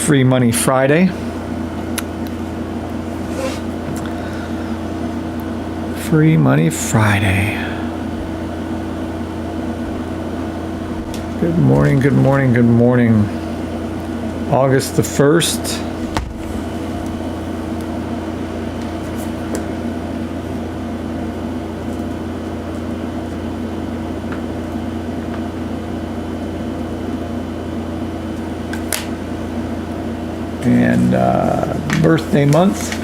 Free Money Friday. Free Money Friday. Good morning, good morning, good morning. August the 1st. And birthday month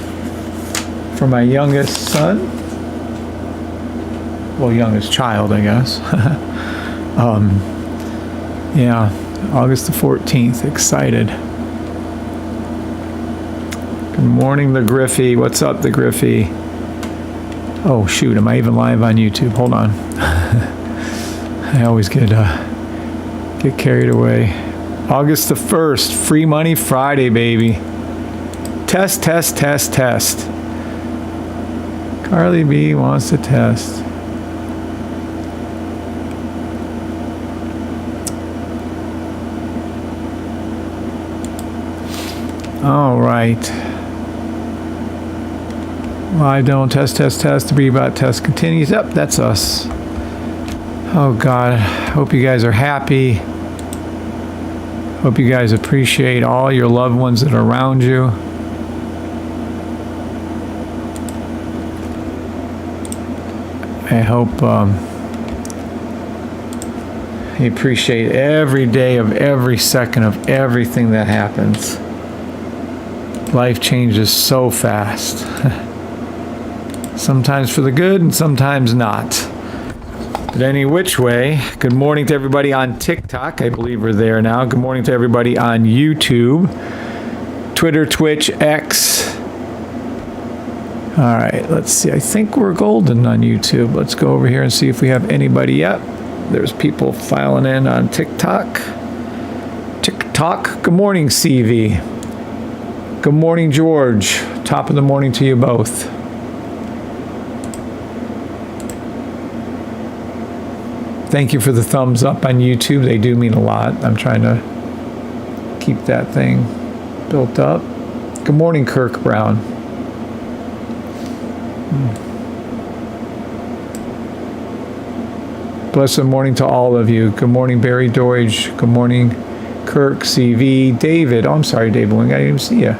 for my youngest son. Well, youngest child, I guess. Yeah, August the 14th. Excited. Good morning, the Griffey. What's up, the Griffey? Oh, shoot. Am I even live on YouTube? Hold on. I always get carried away. August the 1st. Free Money Friday, baby. Test, test, test, test. Carly B wants to test. All right. Live demo test, test, test. The BriBot test continues. Yep, that's us. Oh, God. Hope you guys are happy. Hope you guys appreciate all your loved ones that are around you. I hope you appreciate every day of every second of everything that happens. Life changes so fast. Sometimes for the good and sometimes not. But any which way, good morning to everybody on TikTok. I believe we're there now. Good morning to everybody on YouTube, Twitter, Twitch, X. All right, let's see. I think we're golden on YouTube. Let's go over here and see if we have anybody yet. There's people filing in on TikTok. TikTok. Good morning, CV. Good morning, George. Top of the morning to you both. Thank you for the thumbs up on YouTube. They do mean a lot. I'm trying to keep that thing built up. Good morning, Kirk Brown. Blessed morning to all of you. Good morning, Barry Deutsch. Good morning, Kirk, CV, David. Oh, I'm sorry, David. I didn't even see you.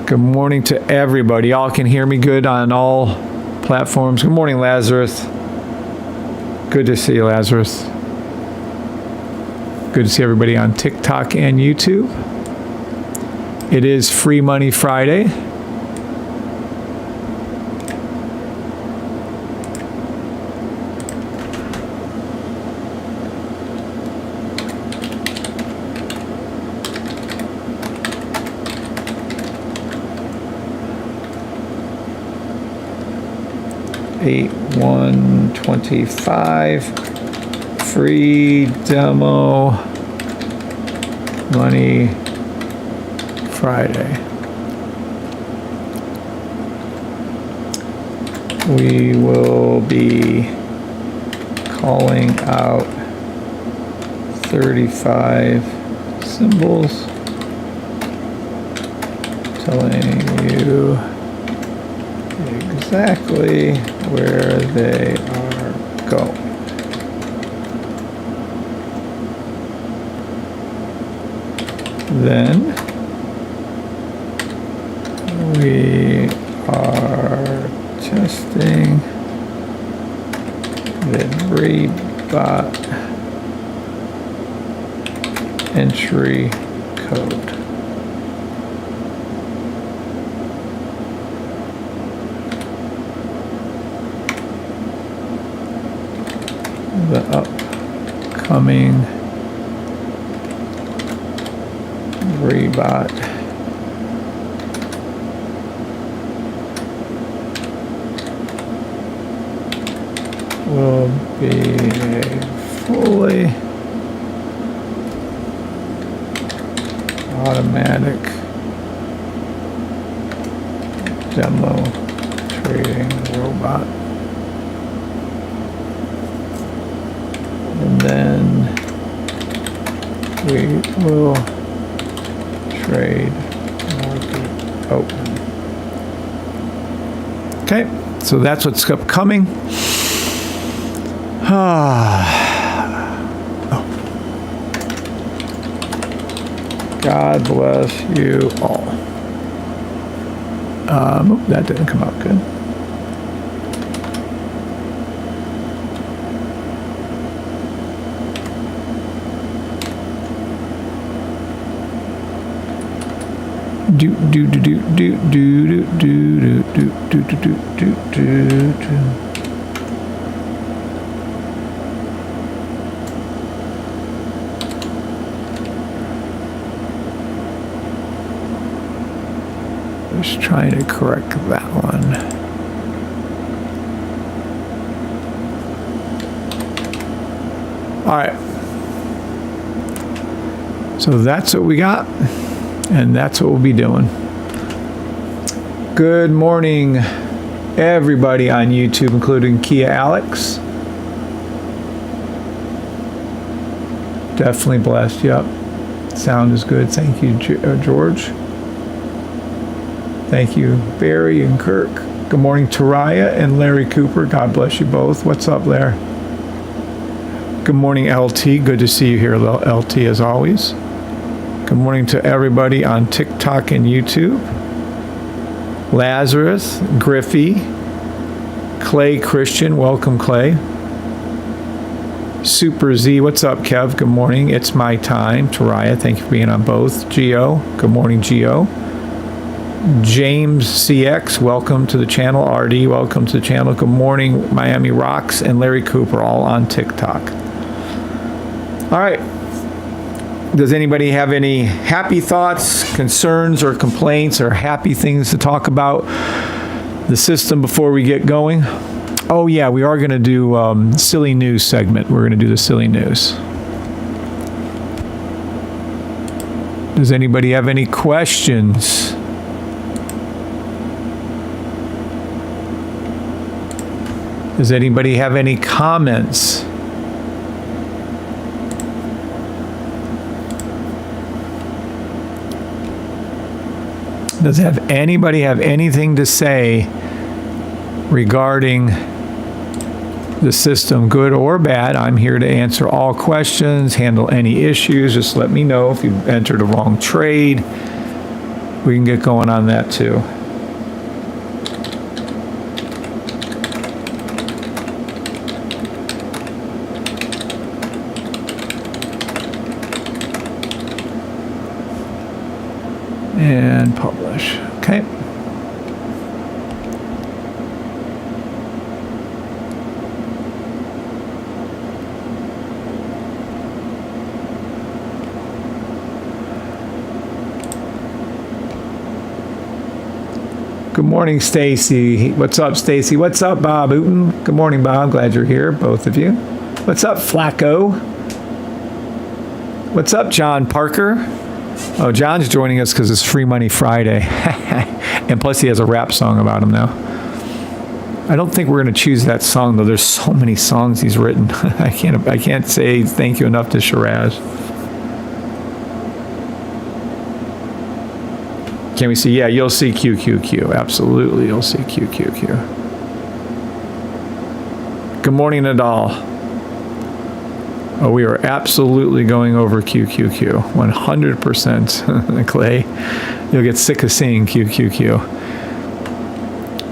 Good morning to everybody. Y'all can hear me good on all platforms. Good morning, Lazarus. Good to see you, Lazarus. Good to see everybody on TikTok and YouTube. It is Free Money Friday. $8/1/25 free demo money Friday. We will be calling out 35 symbols, telling you exactly where they are going. Then we are testing the BriBot entry code. The upcoming BriBot will be a fully automatic demo trading robot. And then we will trade market open. Okay, so that's what's upcoming. God bless you all. That didn't come out good. Just trying to correct that one. All right. So that's what we got, and that's what we'll be doing. Good morning, everybody on YouTube, including Kia Alex. Definitely blessed. Yep. Sound is good. Thank you, George. Thank you, Barry and Kirk. Good morning, Taraya and Larry Cooper. God bless you both. What's up, Larry? Good morning, LT. Good to see you here, LT, as always. Good morning to everybody on TikTok and YouTube. Lazarus, Griffey, Clay Christian. Welcome, Clay. Super Z. What's up, Kev? Good morning. It's my time. Taraya, thank you for being on both. Geo. Good morning, Geo. James CX, welcome to the channel. RD, welcome to the channel. Good morning, Miami Rocks and Larry Cooper, all on TikTok. All right. Does anybody have any happy thoughts, concerns, or complaints, or happy things to talk about the system before we get going? Oh, yeah, we are going to do silly news segment. We're going to do the silly news. Does anybody have any questions? Does anybody have any comments? Does anybody have anything to say regarding the system, good or bad? I'm here to answer all questions, handle any issues. Just let me know if you've entered a wrong trade. We can get going on that too. And publish. Okay. Good morning, Stacy. What's up, Stacy? What's up, Bob Uten? Good morning, Bob. Glad you're here, both of you. What's up, Flacco? What's up, John Parker? Oh, John's joining us because it's Free Money Friday. And plus he has a rap song about him now. I don't think we're going to choose that song, though. There's so many songs he's written. I can't say thank you enough to Shiraz. Can we see? Yeah, you'll see QQQ. Absolutely, you'll see QQQ. Good morning, Nadal. Oh, we are absolutely going over QQQ, 100%. Clay, you'll get sick of seeing QQQ.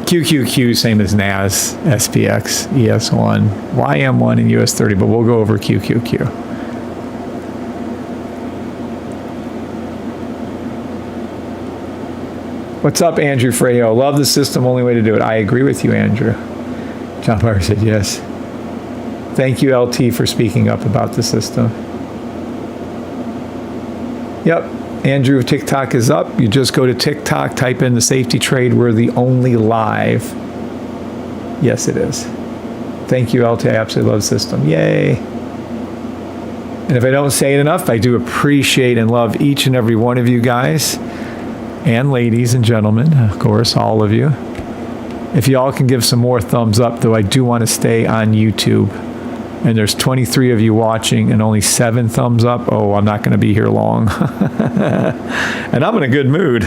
QQQ, same as NAS, SPX, ES1, YM1, and US30, but we'll go over QQQ. What's up, Andrew Freyo? Love the system, only way to do it. I agree with you, Andrew. John Barr said yes. Thank you, LT, for speaking up about the system. Yep, Andrew, TikTok is up. You just go to TikTok, type in the safety trade. We're the only live. Yes, it is. Thank you, LT. I absolutely love the system. Yay. And if I don't say it enough, I do appreciate and love each and every one of you guys and ladies and gentlemen, of course, all of you. If y'all can give some more thumbs up, though I do want to stay on YouTube. And there's 23 of you watching and only 7 thumbs up. Oh, I'm not going to be here long. And I'm in a good mood.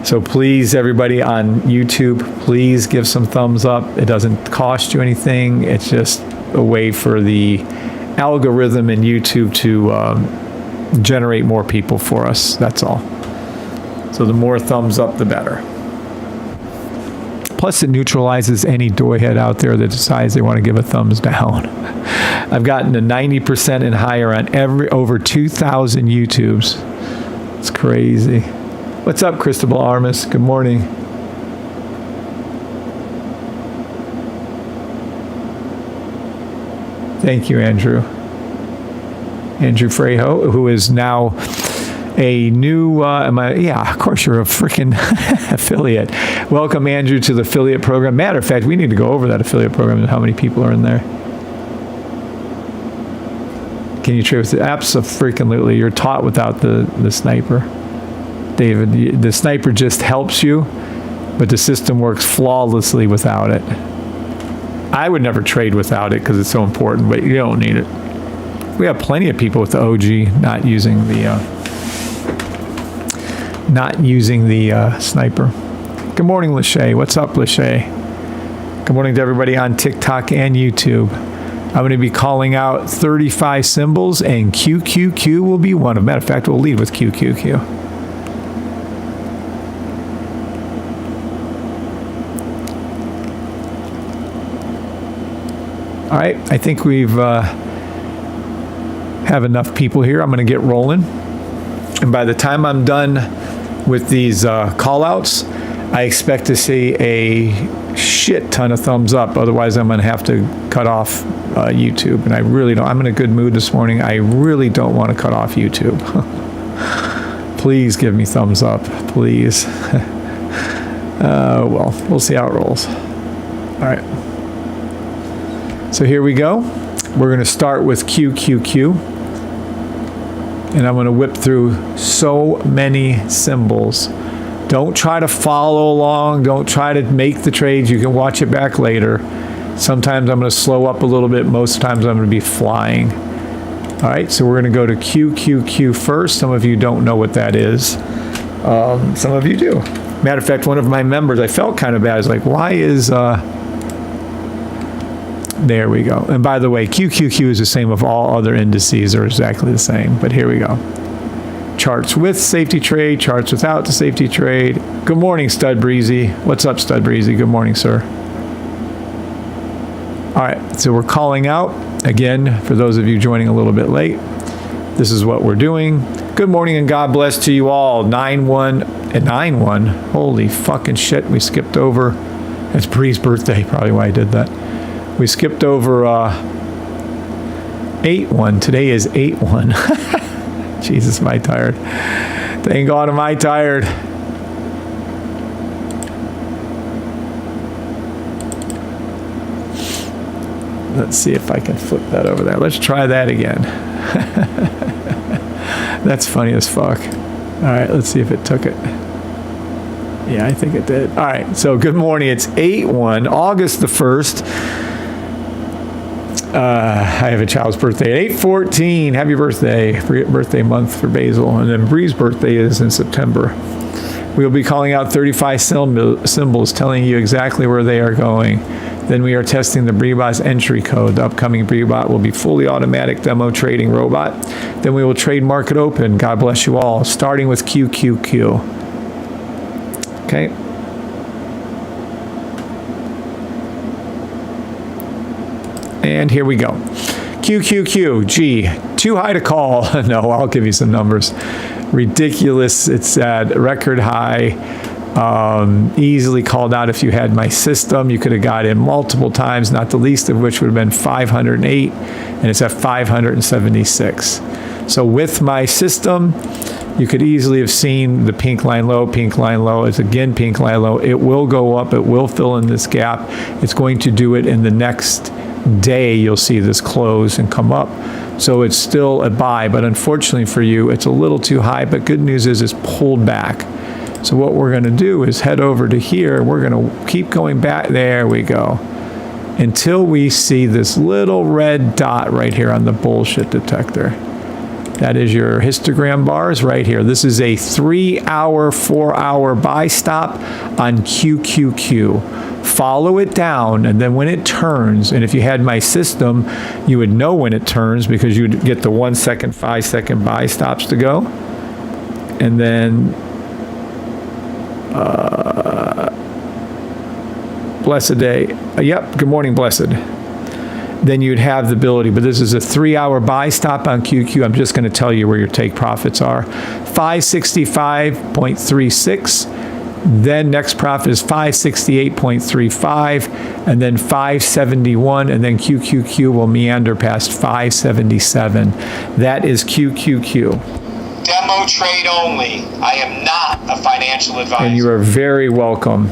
So please, everybody on YouTube, please give some thumbs up. It doesn't cost you anything. It's just a way for the algorithm in YouTube to generate more people for us. That's all. So the more thumbs up, the better. Plus, it neutralizes any doyhead out there that decides they want to give a thumbs down. I've gotten to 90% and higher on over 2,000 YouTubes. It's crazy. What's up, Cristobal Armas? Good morning. Thank you, Andrew. Andrew Frejo, who is now a new, yeah, of course you're a freaking affiliate. Welcome, Andrew, to the affiliate program. Matter of fact, we need to go over that affiliate program and how many people are in there. Can you trade with it? Absolutely. You're taught without the sniper. David, the sniper just helps you, but the system works flawlessly without it. I would never trade without it because it's so important, but you don't need it. We have plenty of people with the OG not using the sniper. Good morning, Lachey. What's up, Lachey? Good morning to everybody on TikTok and YouTube. I'm going to be calling out 35 symbols, and QQQ will be one of them. Matter of fact, we'll lead with QQQ. All right, I think we've have enough people here. I'm going to get rolling. And by the time I'm done with these call-outs, I expect to see a shit ton of thumbs up. Otherwise, I'm going to have to cut off YouTube. And I really don't. I'm in a good mood this morning. I really don't want to cut off YouTube. Please give me thumbs up. Please. Well, we'll see how it rolls. All right. So here we go. We're going to start with QQQ. And I'm going to whip through so many symbols. Don't try to follow along. Don't try to make the trades. You can watch it back later. Sometimes I'm going to slow up a little bit. Most times I'm going to be flying. All right, so we're going to go to QQQ first. Some of you don't know what that is. Some of you do. Matter of fact, one of my members, I felt kind of bad. I was like, why is... There we go. And by the way, QQQ is the same of all other indices. Are exactly the same. But here we go. Charts with safety trade, charts without the safety trade. Good morning, Stud Breezy. What's up, Stud Breezy? Good morning, sir. All right, so we're calling out. Again, for those of you joining a little bit late, this is what we're doing. Good morning and God bless to you all. 9-1 and 9-1. Holy fucking shit, we skipped over. It's Bree's birthday, probably why I did that. We skipped over 8-1. Today is 8-1. Jesus, am I tired. Thank God am I tired. Let's see if I can flip that over there. Let's try that again. That's funny as fuck. All right, let's see if it took it. Yeah, I think it did. All right, so good morning. It's 8-1, August the 1st. I have a child's birthday at 8/14. Happy birthday. Birthday month for Basil. And then Bree's birthday is in September. We'll be calling out 35 symbols, telling you exactly where they are going. Then we are testing the BriBot's entry code. The upcoming BriBot will be fully automatic demo trading robot. Then we will trade market open. God bless you all. Starting with QQQ. Okay. And here we go. QQQ, gee, too high to call. No, I'll give you some numbers. Ridiculous. It's at record high. Easily called out if you had my system. You could have got in multiple times, not the least of which would have been 508, and it's at 576. So with my system, you could easily have seen the pink line low. It's again pink line low. It will go up. It will fill in this gap. It's going to do it in the next day. You'll see this close and come up. So it's still a buy, but unfortunately for you, it's a little too high. But good news is it's pulled back. So what we're going to do is head over to here. We're going to keep going back. There we go. Until we see this little red dot right here on the bullshit detector. That is your histogram bars right here. This is a 3-hour, 4-hour buy stop on QQQ. Follow it down, and then when it turns, and if you had my system, you would know when it turns because you would get the 1 second, 5 second buy stops to go. And then blessed day. Yep, good morning, blessed. Then you'd have the ability, but this is a 3-hour buy stop on QQ. I'm just going to tell you where your take profits are. 565.36. Then next profit is 568.35, and then 571, and then QQQ will meander past 577. That is QQQ. Demo trade only. I am not a financial advisor. And you are very welcome.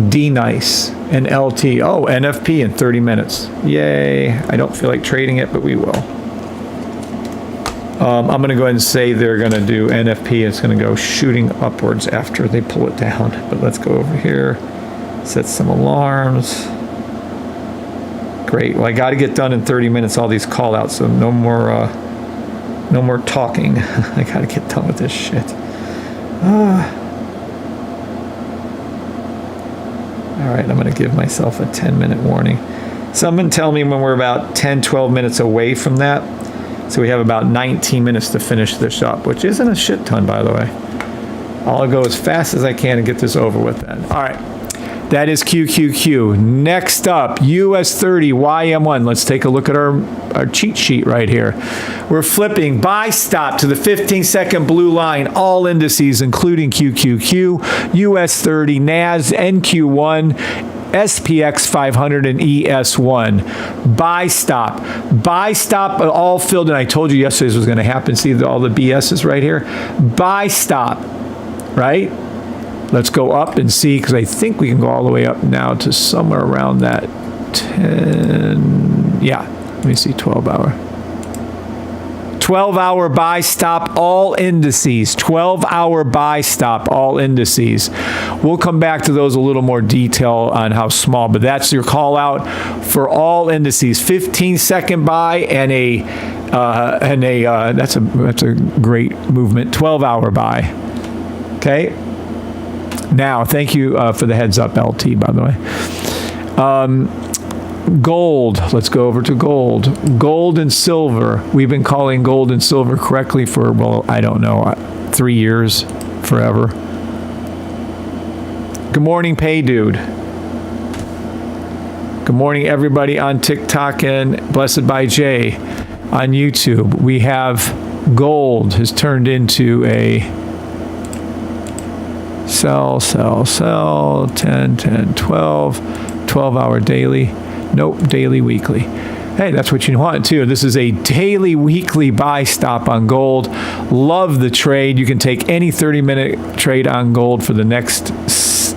D-Nice and LT. Oh, NFP in 30 minutes. Yay. I don't feel like trading it, but we will. I'm going to go ahead and say they're going to do NFP. It's going to go shooting upwards after they pull it down. But let's go over here, set some alarms. Great. Well, I got to get done in 30 minutes, all these call outs, so no more talking. I got to get done with this shit. All right, I'm going to give myself a 10-minute warning. Someone tell me when we're about 10, 12 minutes away from that. So we have about 19 minutes to finish this up, which isn't a shit ton, by the way. I'll go as fast as I can and get this over with then. All right, that is QQQ. Next up, US 30 YM1. Let's take a look at our cheat sheet right here. We're flipping buy stop to the 15-second blue line, all indices, including QQQ, US 30, NAS, NQ1, SPX 500, and ES1. Buy stop, all filled in. I told you yesterday this was going to happen. See all the BS is right here. Buy stop, right? Let's go up and see, because I think we can go all the way up now to somewhere around that 10. Yeah, let me see, 12-hour. 12-hour buy stop, all indices. 12-hour buy stop, all indices. We'll come back to those a little more detail on how small, but that's your call out for all indices. 15-second buy and that's a great movement. 12-hour buy. Okay. Now, thank you for the heads up, LT, by the way. Gold. Let's go over to gold. Gold and silver. We've been calling gold and silver correctly for, well, I don't know, 3 years, forever. Good morning, Pay Dude. Good morning, everybody on TikTok and Blessed by Jay on YouTube. We have gold has turned into a sell, 10, 12, 12-hour daily. Nope, daily, weekly. Hey, that's what you want too. This is a daily, weekly buy stop on gold. Love the trade. You can take any 30-minute trade on gold for the next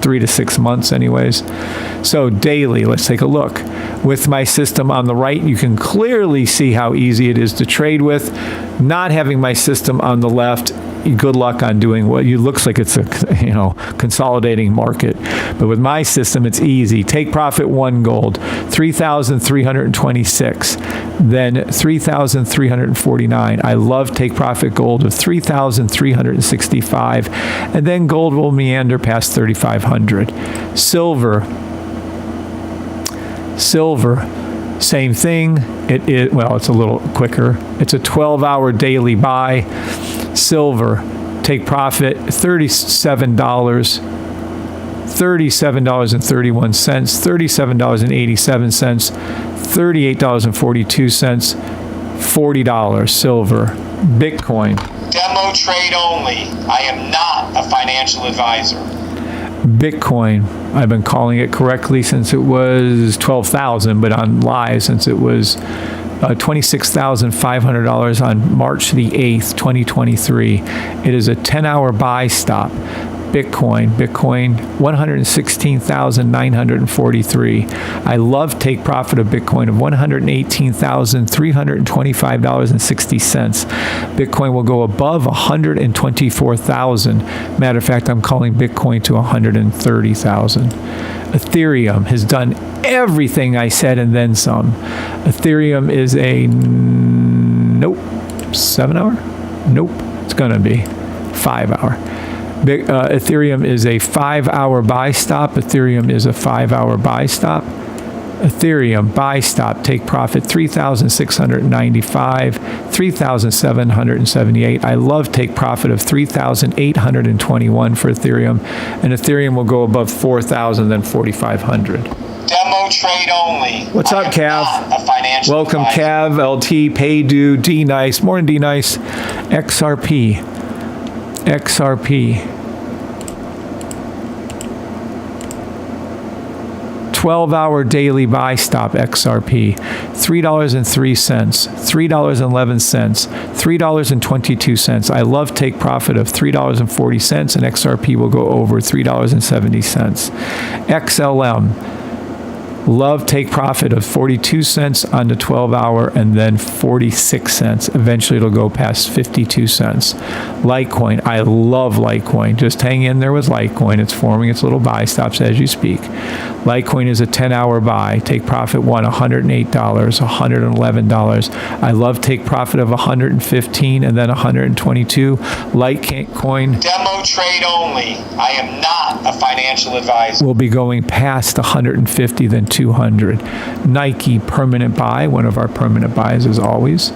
3 to 6 months anyways. So daily, let's take a look. With my system on the right, you can clearly see how easy it is to trade with. Not having my system on the left, good luck on doing what you looks like it's a consolidating market, but with my system it's easy. Take profit 1 gold 3,326, then 3,349. I love take profit gold of 3,365, and then gold will meander past 3,500. Silver, same thing. It's a little quicker. It's a 12-hour daily buy. Silver, take profit $37, $37.31, $37.87, $38.42, $40 silver. Bitcoin. Demo trade only. I am not a financial advisor. Bitcoin, I've been calling it correctly since it was 12,000, but on live since it was $26,500 on March the 8th, 2023. It is a 10-hour buy stop. Bitcoin 116,943. I love take profit of Bitcoin of $118,325.60. Bitcoin will go above 124,000. Matter of fact, I'm calling Bitcoin to 130,000. Ethereum has done everything I said and then some. Ethereum is a 7 hour? Nope, it's going to be 5 hour. Ethereum is a 5 hour buy stop. Ethereum is a 5 hour buy stop. Ethereum buy stop, take profit 3,695, 3,778. I love take profit of 3,821 for Ethereum, and Ethereum will go above 4,000, then 4,500. Demo trade only. What's up, Cav? Welcome, Cav, LT, Paydo, D Nice, morning, D Nice, XRP. 12-hour daily buy stop XRP, $3.03, $3.11, $3.22. I love take profit of $3.40, and XRP will go over $3.70. XLM, love take profit of 42 cents on the 12-hour and then 46 cents. Eventually, it'll go past 52 cents. Litecoin, I love Litecoin. Just hang in there with Litecoin. It's forming its little buy stops as you speak. Litecoin is a 10-hour buy. Take profit $108, $111. I love take profit of 115 and then 122. Litecoin. Demo trade only. I am not a financial advisor. Will be going past 150, then 200. Nike permanent buy, one of our permanent buys as always.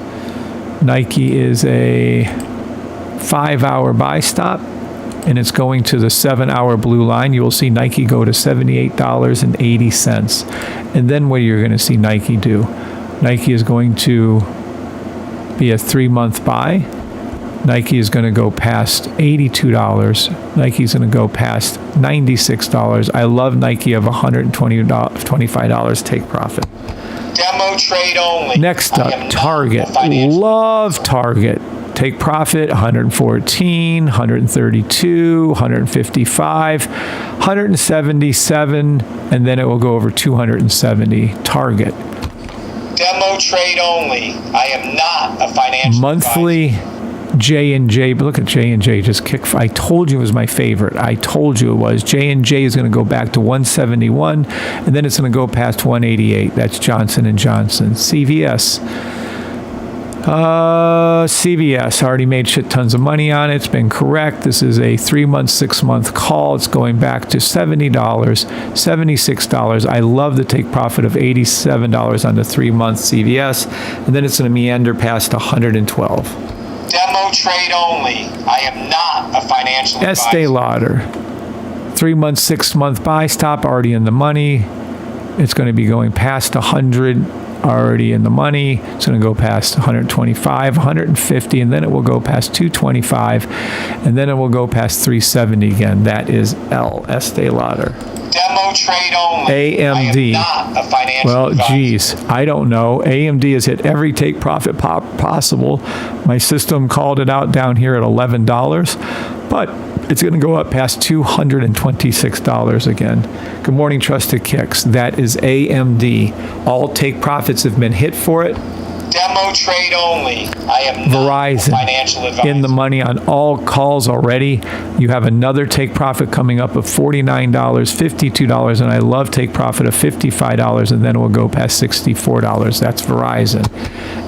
Nike is a 5-hour buy stop, and it's going to the 7-hour blue line. You will see Nike go to $78.80. And then what you're going to see Nike do? Nike is going to be a 3-month buy. Nike is going to go past $82. Nike's going to go past $96. I love Nike of $125 take profit. Demo trade only. Next up, Target. Love Target. Take profit 114, 132, 155, 177, and then it will go over 270. Target. Demo trade only. I am not a financial monthly advisor. J&J, but look at J&J just kick. I told you it was my favorite. I told you it was. J&J is going to go back to 171, and then it's going to go past 188. That's Johnson & Johnson. CVS. CVS already made shit tons of money on it. It's been correct. This is a 3-month, 6-month call. It's going back to $70, $76. I love the take profit of $87 on the 3-month CVS, and then it's going to meander past 112. Demo trade only. I am not a financial advisor. Estee Lauder, 3-month, 6-month buy stop, already in the money. It's going to be going past 100, already in the money. It's going to go past 125, 150, and then it will go past 225, and then it will go past 370 again. That is Estee Lauder. Demo trade only. AMD. I am not a financial advisor. Geez, I don't know. AMD has hit every take profit possible. My system called it out down here at $11, but it's going to go up past $226 again. Good morning, Trusted Kicks. That is AMD. All take profits have been hit for it. Demo trade only. I am not Verizon, a financial advisor. in the money on all calls already. You have another take profit coming up of $49, $52, and I love take profit of $55, and then it will go past $64. That's Verizon.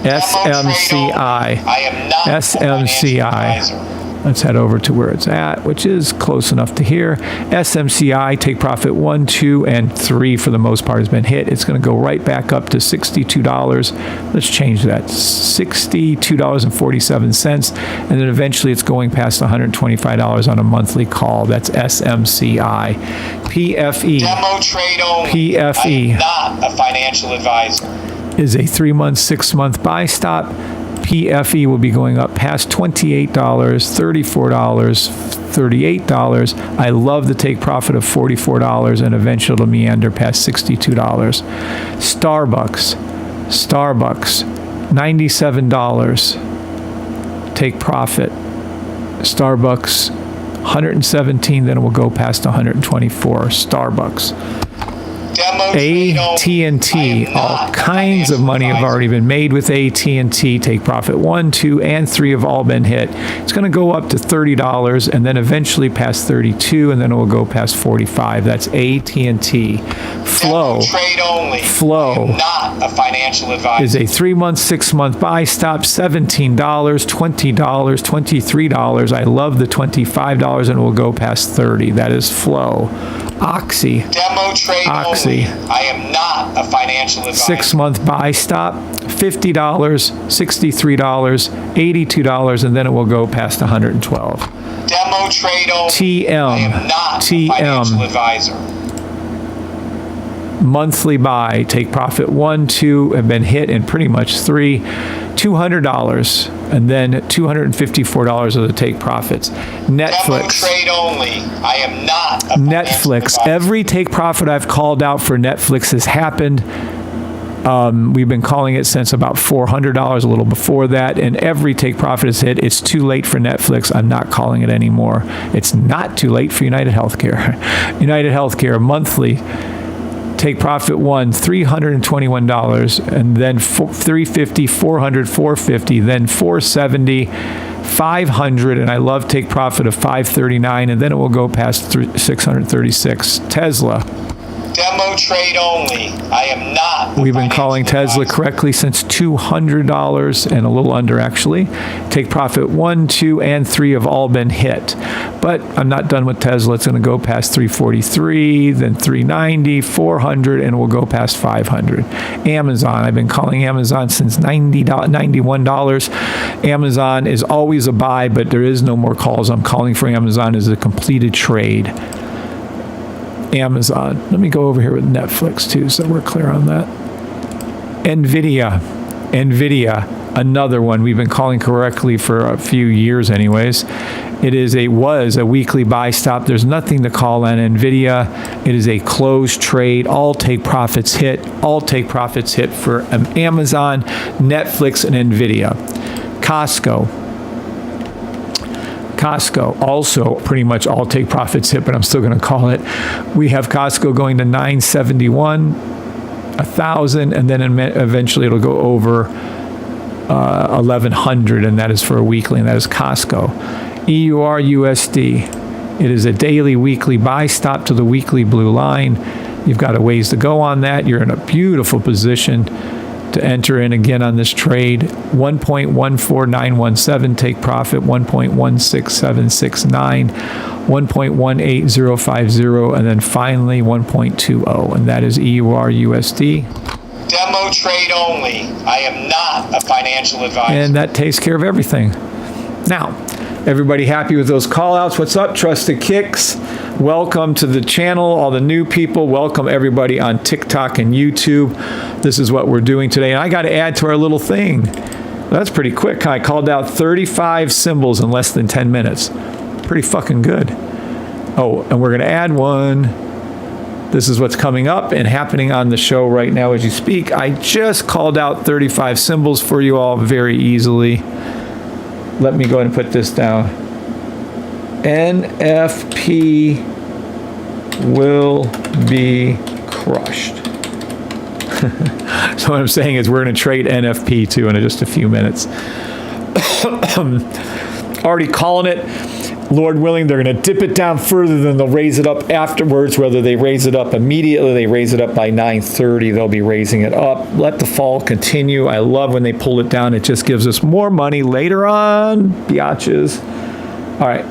SMCI. I am not a financial advisor. Let's head over to where it's at, which is close enough to here. SMCI, take profit 1, 2, and 3 for the most part has been hit. It's going to go right back up to $62. Let's change that. $62.47. And then eventually it's going past $125 on a monthly call. That's SMCI. PFE. Demo trade only. PFE. I am not a financial advisor. Is a 3-month, 6-month buy stop. PFE will be going up past $28, $34, $38. I love the take profit of $44, and eventually it'll meander past $62. Starbucks, $97 take profit. Starbucks 117, then it will go past 124. Starbucks. Demo trade only. AT&T, all kinds of money have already been made with AT&T. Take profit 1, 2, and 3 have all been hit. It's going to go up to $30 and then eventually past 32, and then it will go past 45. That's AT&T. Flow. Demo trade only. Flow. I am not a financial advisor. Is a 3-month, 6-month buy stop, $17, $20, $23. I love the $25, and it will go past 30. That is Flow. Oxy. Demo trade Oxy. only. I am not a financial advisor. 6-month buy stop, $50, $63, $82, and then it will go past 112. Demo trade only. TM. I am not a financial advisor. Monthly buy, take profit 1, 2 have been hit, and pretty much 3, $200, and then $254 of the take profits. Demo Netflix. trade only. I am not a financial Netflix. advisor. Every take profit I've called out for Netflix has happened. We've been calling it since about $400, a little before that, and every take profit is hit. It's too late for Netflix. I'm not calling it anymore. It's not too late for United Healthcare. United Healthcare monthly. Take profit 1, $321, and then $350, $400, $450, then $470, $500, and I love take profit of $539, and then it will go past $636. Tesla. Demo trade only. I am not. We've been calling Tesla correctly since $200 and a little under, actually. Take profit 1, 2, and 3 have all been hit. But I'm not done with Tesla. It's going to go past 343, then 390, 400, and we'll go past 500. Amazon. I've been calling Amazon since $91. Amazon is always a buy, but there is no more calls. I'm calling for Amazon as a completed trade. Amazon. Let me go over here with Netflix too, so we're clear on that. NVIDIA, another one we've been calling correctly for a few years anyways. Was a weekly buy stop. There's nothing to call on NVIDIA. It is a closed trade. All take profits hit. All take profits hit for Amazon, Netflix, and NVIDIA. Costco, also pretty much all take profits hit, but I'm still going to call it. We have Costco going to 971, 1,000, and then eventually it'll go over 1,100, and that is for a weekly, and that is Costco. EUR USD. It is a daily, weekly buy stop to the weekly blue line. You've got a ways to go on that. You're in a beautiful position to enter in again on this trade. 1.14917 take profit, 1.16769, 1.18050, and then finally 1.20, and that is EUR USD. Demo trade only. I am not a financial advisor. And that takes care of everything. Now, everybody happy with those call outs? What's up, Trusted Kicks? Welcome to the channel, all the new people. Welcome everybody on TikTok and YouTube. This is what we're doing today. And I got to add to our little thing. That's pretty quick. I called out 35 symbols in less than 10 minutes. Pretty fucking good. Oh, and we're going to add one. This is what's coming up and happening on the show right now as you speak. I just called out 35 symbols for you all very easily. Let me go ahead and put this down. NFP will be crushed. So what I'm saying is we're going to trade NFP too in just a few minutes. Already calling it. Lord willing, they're going to dip it down further, then they'll raise it up afterwards. Whether they raise it up immediately, they raise it up by 9:30, they'll be raising it up. Let the fall continue. I love when they pull it down. It just gives us more money later on, biatches. All right.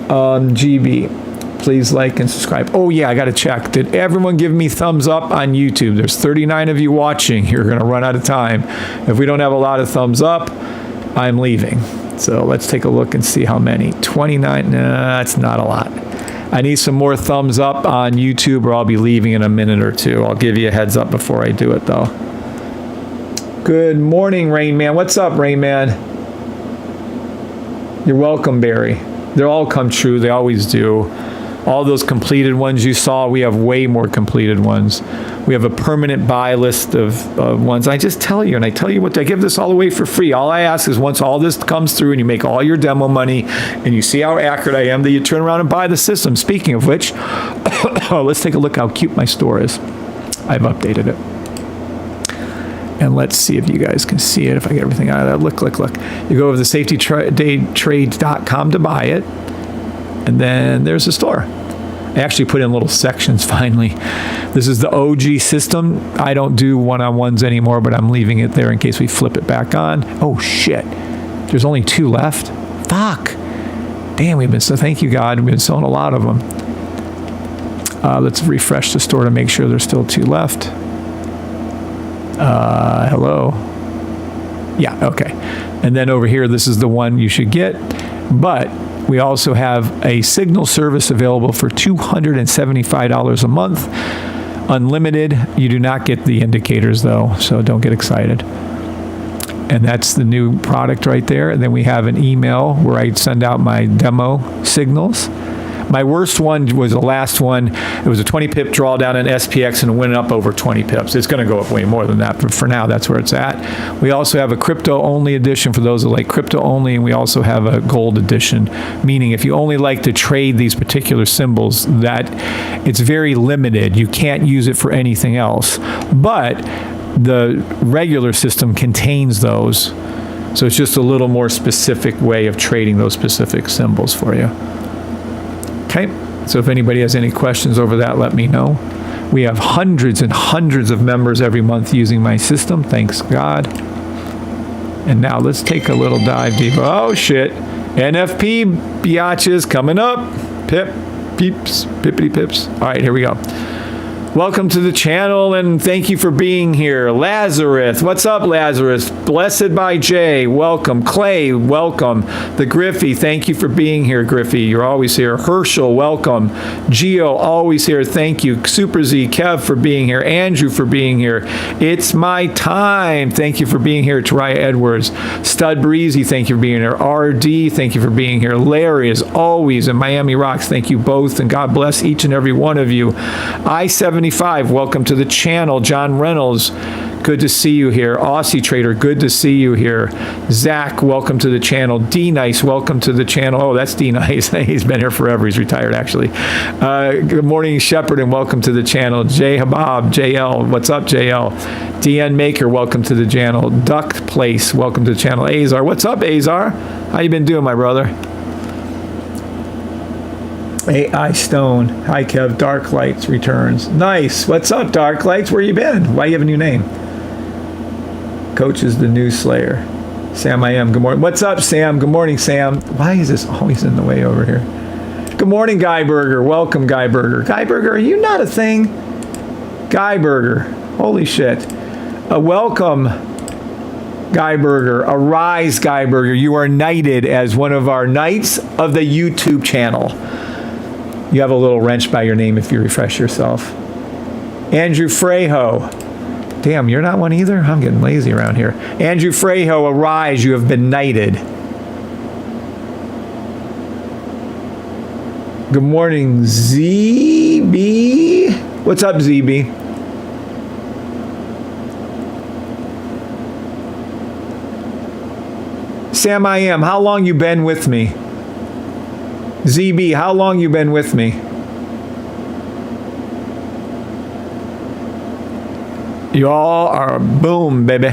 GB, please like and subscribe. Oh yeah, I got to check. Did everyone give me thumbs up on YouTube? There's 39 of you watching. You're going to run out of time. If we don't have a lot of thumbs up, I'm leaving. So let's take a look and see how many. 29, nah, that's not a lot. I need some more thumbs up on YouTube or I'll be leaving in a minute or two. I'll give you a heads up before I do it though. Good morning, Rain Man. What's up, Rain Man? You're welcome, Barry. They'll all come true. They always do. All those completed ones you saw, we have way more completed ones. We have a permanent buy list of ones. I just tell you, and I tell you what, I give this all away for free. All I ask is once all this comes through and you make all your demo money and you see how accurate I am, that you turn around and buy the system. Speaking of which, let's take a look how cute my store is. I've updated it. And let's see if you guys can see it, if I get everything out of that. Look. You go over to safetytrades.com to buy it. And then there's the store. I actually put in little sections finally. This is the OG system. I don't do one-on-ones anymore, but I'm leaving it there in case we flip it back on. Oh, shit. There's only 2 left? Fuck. Damn, thank you, God. We've been selling a lot of them. Let's refresh the store to make sure there's still 2 left. Hello. Yeah, okay. And then over here, this is the one you should get. But we also have a signal service available for $275 a month. Unlimited. You do not get the indicators, though, so don't get excited. And that's the new product right there. And then we have an email where I send out my demo signals. My worst one was the last one. It was a 20 pip drawdown in SPX and it went up over 20 pips. It's going to go up way more than that, but for now, that's where it's at. We also have a crypto only edition for those that like crypto only, and we also have a gold edition, meaning if you only like to trade these particular symbols, that it's very limited. You can't use it for anything else. But the regular system contains those. So it's just a little more specific way of trading those specific symbols for you. Okay, so if anybody has any questions over that, let me know. We have hundreds and hundreds of members every month using my system, thanks God. And now let's take a little dive deeper. Oh shit, NFP biatches coming up. Pippity pips. All right, here we go. Welcome to the channel and thank you for being here. Lazarus, what's up, Lazarus? Blessed by Jay, welcome. Clay, welcome. The Griffey, thank you for being here, Griffey. You're always here. Herschel, welcome. Geo, always here. Thank you. Super Z, Kev for being here. Andrew for being here. It's my time. Thank you for being here. Tariah Edwards. Stud Breezy, thank you for being here. RD, thank you for being here. Larry, as always, and Miami Rocks, thank you both, and God bless each and every one of you. I-75, welcome to the channel. John Reynolds, good to see you here. Aussie Trader, good to see you here. Zach, welcome to the channel. D-Nice, welcome to the channel. Oh, that's D-Nice. He's been here forever. He's retired, actually. Good morning, Shepherd, and welcome to the channel. J Habab, JL, what's up, JL? DN Maker, welcome to the channel. Duck Place, welcome to the channel. Azar, what's up, Azar? How you been doing, my brother? AI Stone. Hi, Kev. Dark Lights returns. Nice. What's up, Dark Lights? Where you been? Why you have a new name? Coach is the new Slayer. Sam, I am. Good morning. What's up, Sam? Good morning, Sam. Why is this always in the way over here? Good morning, Guy Burger. Welcome, Guy Burger. Guy Burger, are you not a thing? Guy Burger. Holy shit. Welcome, Guy Burger. Arise, Guy Burger. You are knighted as one of our knights of the YouTube channel. You have a little wrench by your name if you refresh yourself. Andrew Frejo. Damn, you're not one either? I'm getting lazy around here. Andrew Frejo, arise. You have been knighted. Good morning, ZB. What's up, ZB? Sam, I am. How long you been with me? ZB, how long you been with me? Y'all are boom, baby.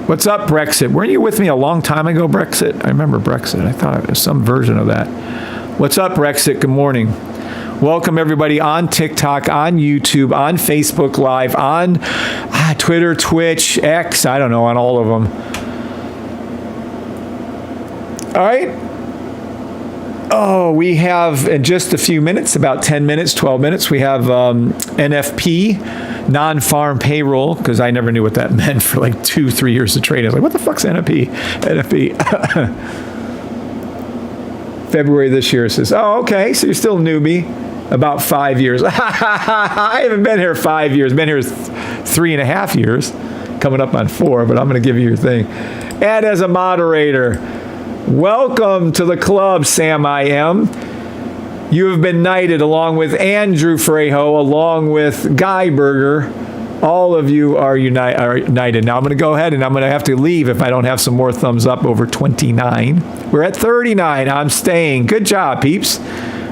What's up, Brexit? Weren't you with me a long time ago, Brexit? I remember Brexit. I thought it was some version of that. What's up, Brexit? Good morning. Welcome, everybody, on TikTok, on YouTube, on Facebook Live, on Twitter, Twitch, X, I don't know, on all of them. All right. Oh, we have in just a few minutes, about 10 minutes, 12 minutes, we have NFP, non-farm payroll, because I never knew what that meant for like 2-3 years of trading. I was like, what the fuck's NFP? NFP. February this year says, oh, okay, so you're still a newbie. About 5 years. I haven't been here 5 years. Been here 3.5 years. Coming up on 4, but I'm going to give you your thing. Add as a moderator. Welcome to the club, Sam I Am. You have been knighted along with Andrew Frejo, along with Guy Berger. All of you are united. Now I'm going to go ahead and I'm going to have to leave if I don't have some more thumbs up over 29. We're at 39. I'm staying. Good job, peeps.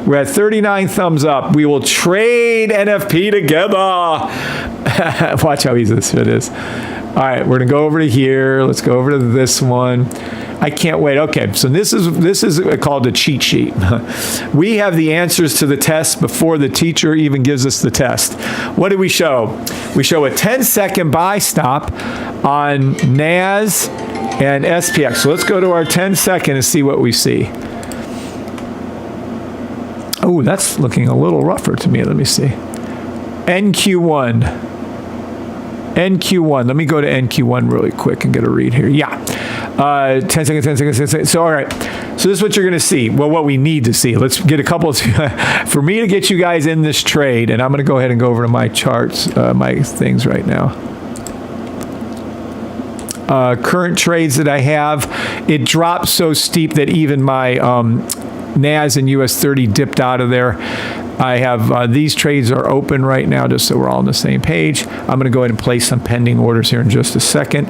We're at 39 thumbs up. We will trade NFP together. Watch how easy this is. All right, we're going to go over to here. Let's go over to this one. I can't wait. Okay, so this is called a cheat sheet. We have the answers to the test before the teacher even gives us the test. What do we show? We show a 10-second buy stop on NAS and SPX. So let's go to our 10-second and see what we see. Oh, that's looking a little rougher to me. Let me see. NQ1. NQ1. Let me go to NQ1 really quick and get a read here. Yeah. 10 seconds, 10 seconds, 10 seconds. So, all right. So this is what you're going to see. Well, what we need to see. Let's get a couple of, for me to get you guys in this trade, and I'm going to go ahead and go over to my charts, my things right now. Current trades that I have, it dropped so steep that even my NAS and US 30 dipped out of there. I have these trades are open right now, just so we're all on the same page. I'm going to go ahead and place some pending orders here in just a second.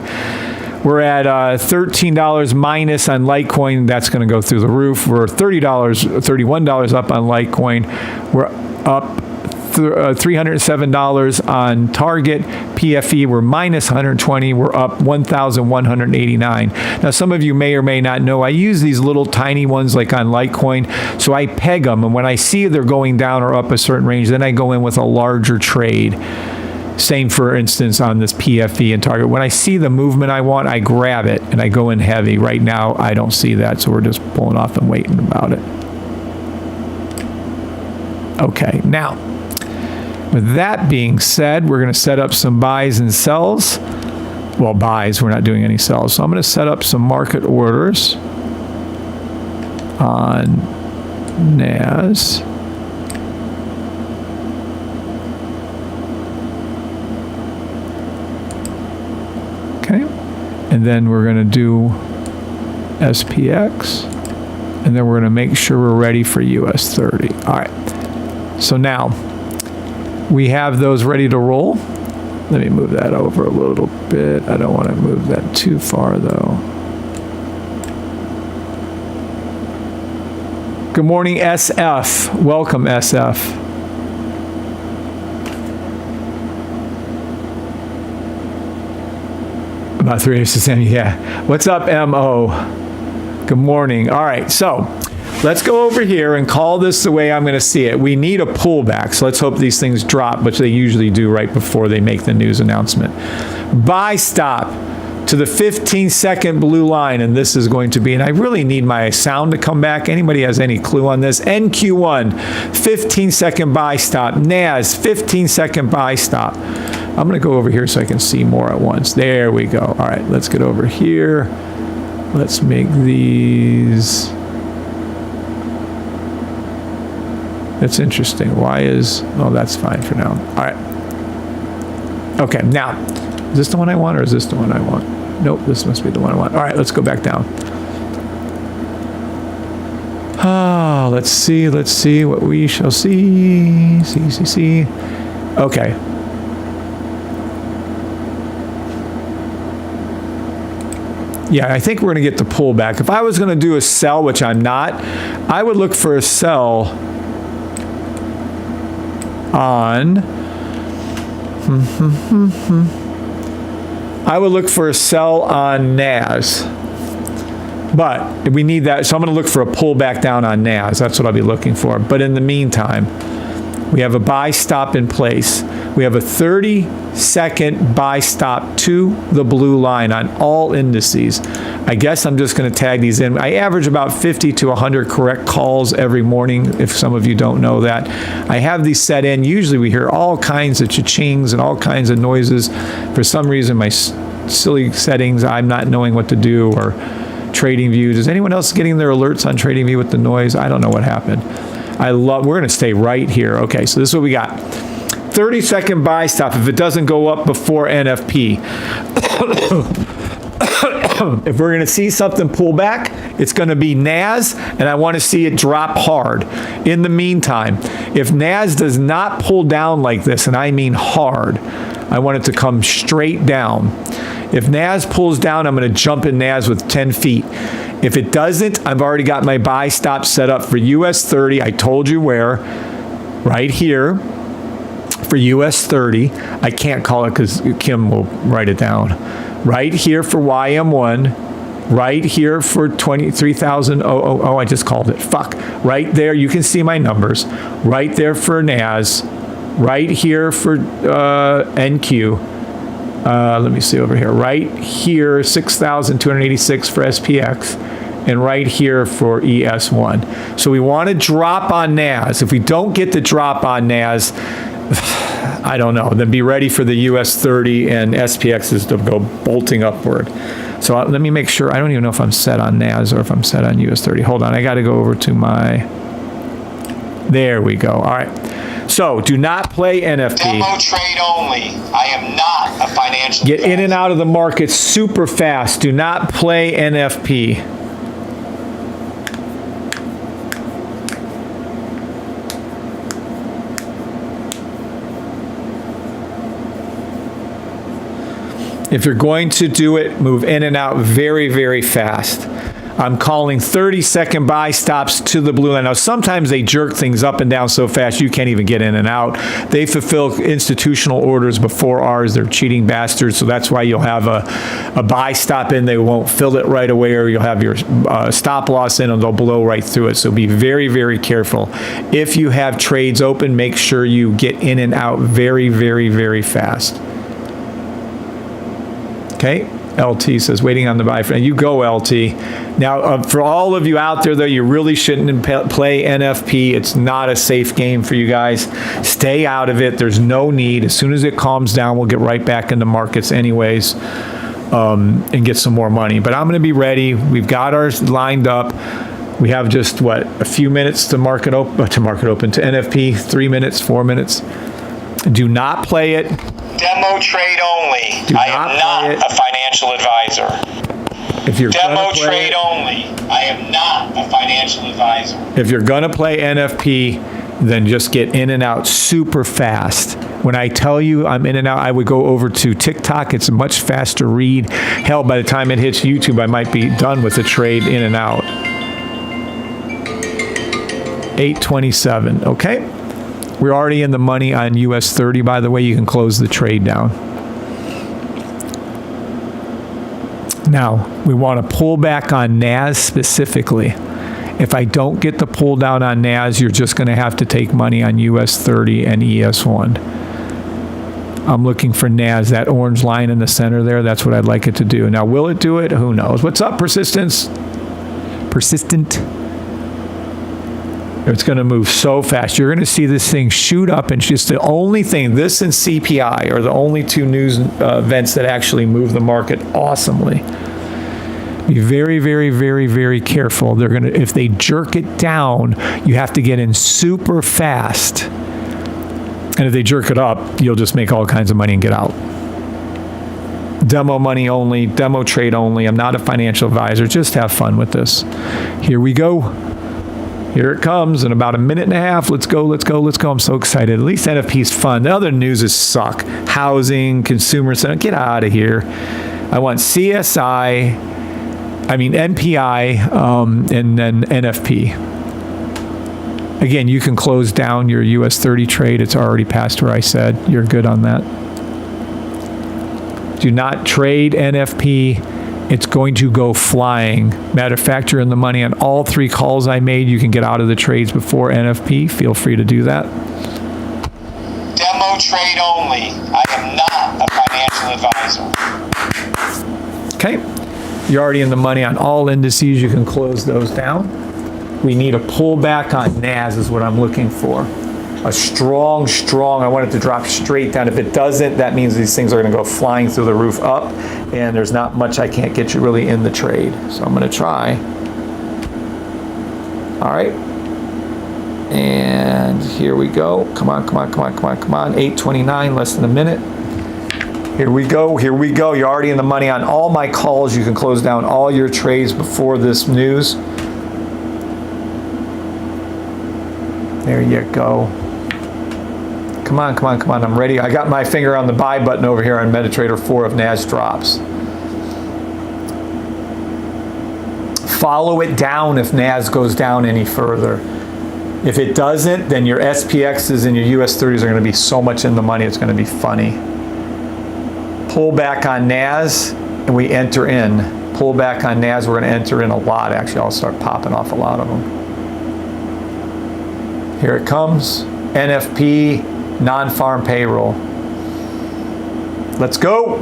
We're at $13 minus on Litecoin. That's going to go through the roof. We're $31 up on Litecoin. We're up $307 on Target. PFE, we're minus 120. We're up 1,189. Now, some of you may or may not know, I use these little tiny ones like on Litecoin. So I peg them, and when I see they're going down or up a certain range, then I go in with a larger trade. Same, for instance, on this PFE and Target. When I see the movement I want, I grab it and I go in heavy. Right now, I don't see that, so we're just pulling off and waiting about it. Okay, now, with that being said, we're going to set up some buys and sells. Well, buys, we're not doing any sells. So I'm going to set up some market orders on NAS. Okay, and then we're going to do SPX, and then we're going to make sure we're ready for US 30. All right, so now we have those ready to roll. Let me move that over a little bit. I don't want to move that too far, though. Good morning, SF. Welcome, SF. About 3 years to Sam, yeah. What's up, MO? Good morning. All right, so let's go over here and call this the way I'm going to see it. We need a pullback, so let's hope these things drop, which they usually do right before they make the news announcement. Buy stop to the 15-second blue line, and this is going to be, and I really need my sound to come back. Anybody has any clue on this? NQ1, 15-second buy stop. NAS, 15-second buy stop. I'm going to go over here so I can see more at once. There we go. All right, let's get over here. Let's make these. That's interesting. Why is, oh, that's fine for now. All right. Okay, now, is this the one I want or is this the one I want? Nope, this must be the one I want. All right, let's go back down. Ah, let's see what we shall see. See. Okay. Yeah, I think we're going to get the pullback. If I was going to do a sell, which I'm not, I would look for a sell on, I would look for a sell on NAS, but we need that, so I'm going to look for a pullback down on NAS. That's what I'll be looking for. But in the meantime, we have a buy stop in place. We have a 30-second buy stop to the blue line on all indices. I guess I'm just going to tag these in. I average about 50 to 100 correct calls every morning, if some of you don't know that. I have these set in. Usually we hear all kinds of cha-chings and all kinds of noises. For some reason, my silly settings, I'm not knowing what to do, or TradingView. Is anyone else getting their alerts on TradingView with the noise? I don't know what happened. We're going to stay right here. Okay, so this is what we got. 30-second buy stop if it doesn't go up before NFP. If we're going to see something pull back, it's going to be NAS, and I want to see it drop hard. In the meantime, if NAS does not pull down like this, and I mean hard, I want it to come straight down. If NAS pulls down, I'm going to jump in NAS with 10 feet. If it doesn't, I've already got my buy stop set up for US 30. I told you where, right here. For US 30, I can't call it because Kim will write it down. Right here for YM1, right here for 23,000. Oh, I just called it. Fuck. Right there, you can see my numbers. Right there for NAS. Right here for NQ. Let me see over here. Right here, 6,286 for SPX. And right here for ES1. So we want to drop on NAS. If we don't get the drop on NAS, I don't know. Then be ready for the US 30 and SPXs to go bolting upward. So let me make sure. I don't even know if I'm set on NAS or if I'm set on US 30. Hold on. I got to go over to my. There we go. All right. So do not play NFP. Demo trade only. I am not a financial Get advisor. in and out of the market super fast. Do not play NFP. If you're going to do it, move in and out very, very fast. I'm calling 30-second buy stops to the blue line. Now, sometimes they jerk things up and down so fast you can't even get in and out. They fulfill institutional orders before ours. They're cheating bastards, so that's why you'll have a buy stop in. They won't fill it right away, or you'll have your stop loss in and they'll blow right through it. So be very, very careful. If you have trades open, make sure you get in and out very, very, very fast. Okay, LT says, waiting on the buy. You go, LT. Now, for all of you out there, though, you really shouldn't play NFP. It's not a safe game for you guys. Stay out of it. There's no need. As soon as it calms down, we'll get right back into markets anyways and get some more money. But I'm going to be ready. We've got ours lined up. We have just, what, a few minutes to market open, to NFP, 3 minutes, 4 minutes. Do not play it. Demo trade only. Do I not am play not it. a financial advisor. If you're Demo gonna play trade only. I am not a financial advisor. If you're going to play NFP, then just get in and out super fast. When I tell you I'm in and out, I would go over to TikTok. It's a much faster read. Hell, by the time it hits YouTube, I might be done with the trade in and out. 827, okay? We're already in the money on US 30, by the way. You can close the trade down. Now, we want to pull back on NAS specifically. If I don't get the pull down on NAS, you're just going to have to take money on US 30 and ES1. I'm looking for NAS, that orange line in the center there. That's what I'd like it to do. Now, will it do it? Who knows? What's up, persistence? Persistent. It's going to move so fast. You're going to see this thing shoot up, and just the only thing, this and CPI are the only two news events that actually move the market awesomely. Be very, very, very, very careful. They're going to, if they jerk it down, you have to get in super fast. And if they jerk it up, you'll just make all kinds of money and get out. Demo money only, demo trade only. I'm not a financial advisor. Just have fun with this. Here we go. Here it comes in about a minute and a half. Let's go, let's go, let's go. I'm so excited. At least NFP's fun. The other news is suck. Housing, consumer sentiment. Get out of here. I want NPI, and then NFP. Again, you can close down your US 30 trade. It's already past where I said. You're good on that. Do not trade NFP. It's going to go flying. Matter of fact, you're in the money on all three calls I made. You can get out of the trades before NFP. Feel free to do that. Demo trade only. I am not a financial advisor. Okay. You're already in the money on all indices. You can close those down. We need a pullback on NAS is what I'm looking for. A strong, I want it to drop straight down. If it doesn't, that means these things are going to go flying through the roof up, and there's not much I can't get you really in the trade. So I'm going to try. All right. And here we go. Come on. 8:29, less than a minute. Here we go. Here we go. You're already in the money on all my calls. You can close down all your trades before this news. There you go. Come on, come on, come on. I'm ready. I got my finger on the buy button over here on MetaTrader 4 if NAS drops. Follow it down if NAS goes down any further. If it doesn't, then your SPXs and your US 30s are going to be so much in the money, it's going to be funny. Pull back on NAS, and we enter in. Pull back on NAS, we're going to enter in a lot. Actually, I'll start popping off a lot of them. Here it comes. NFP, non-farm payroll. Let's go.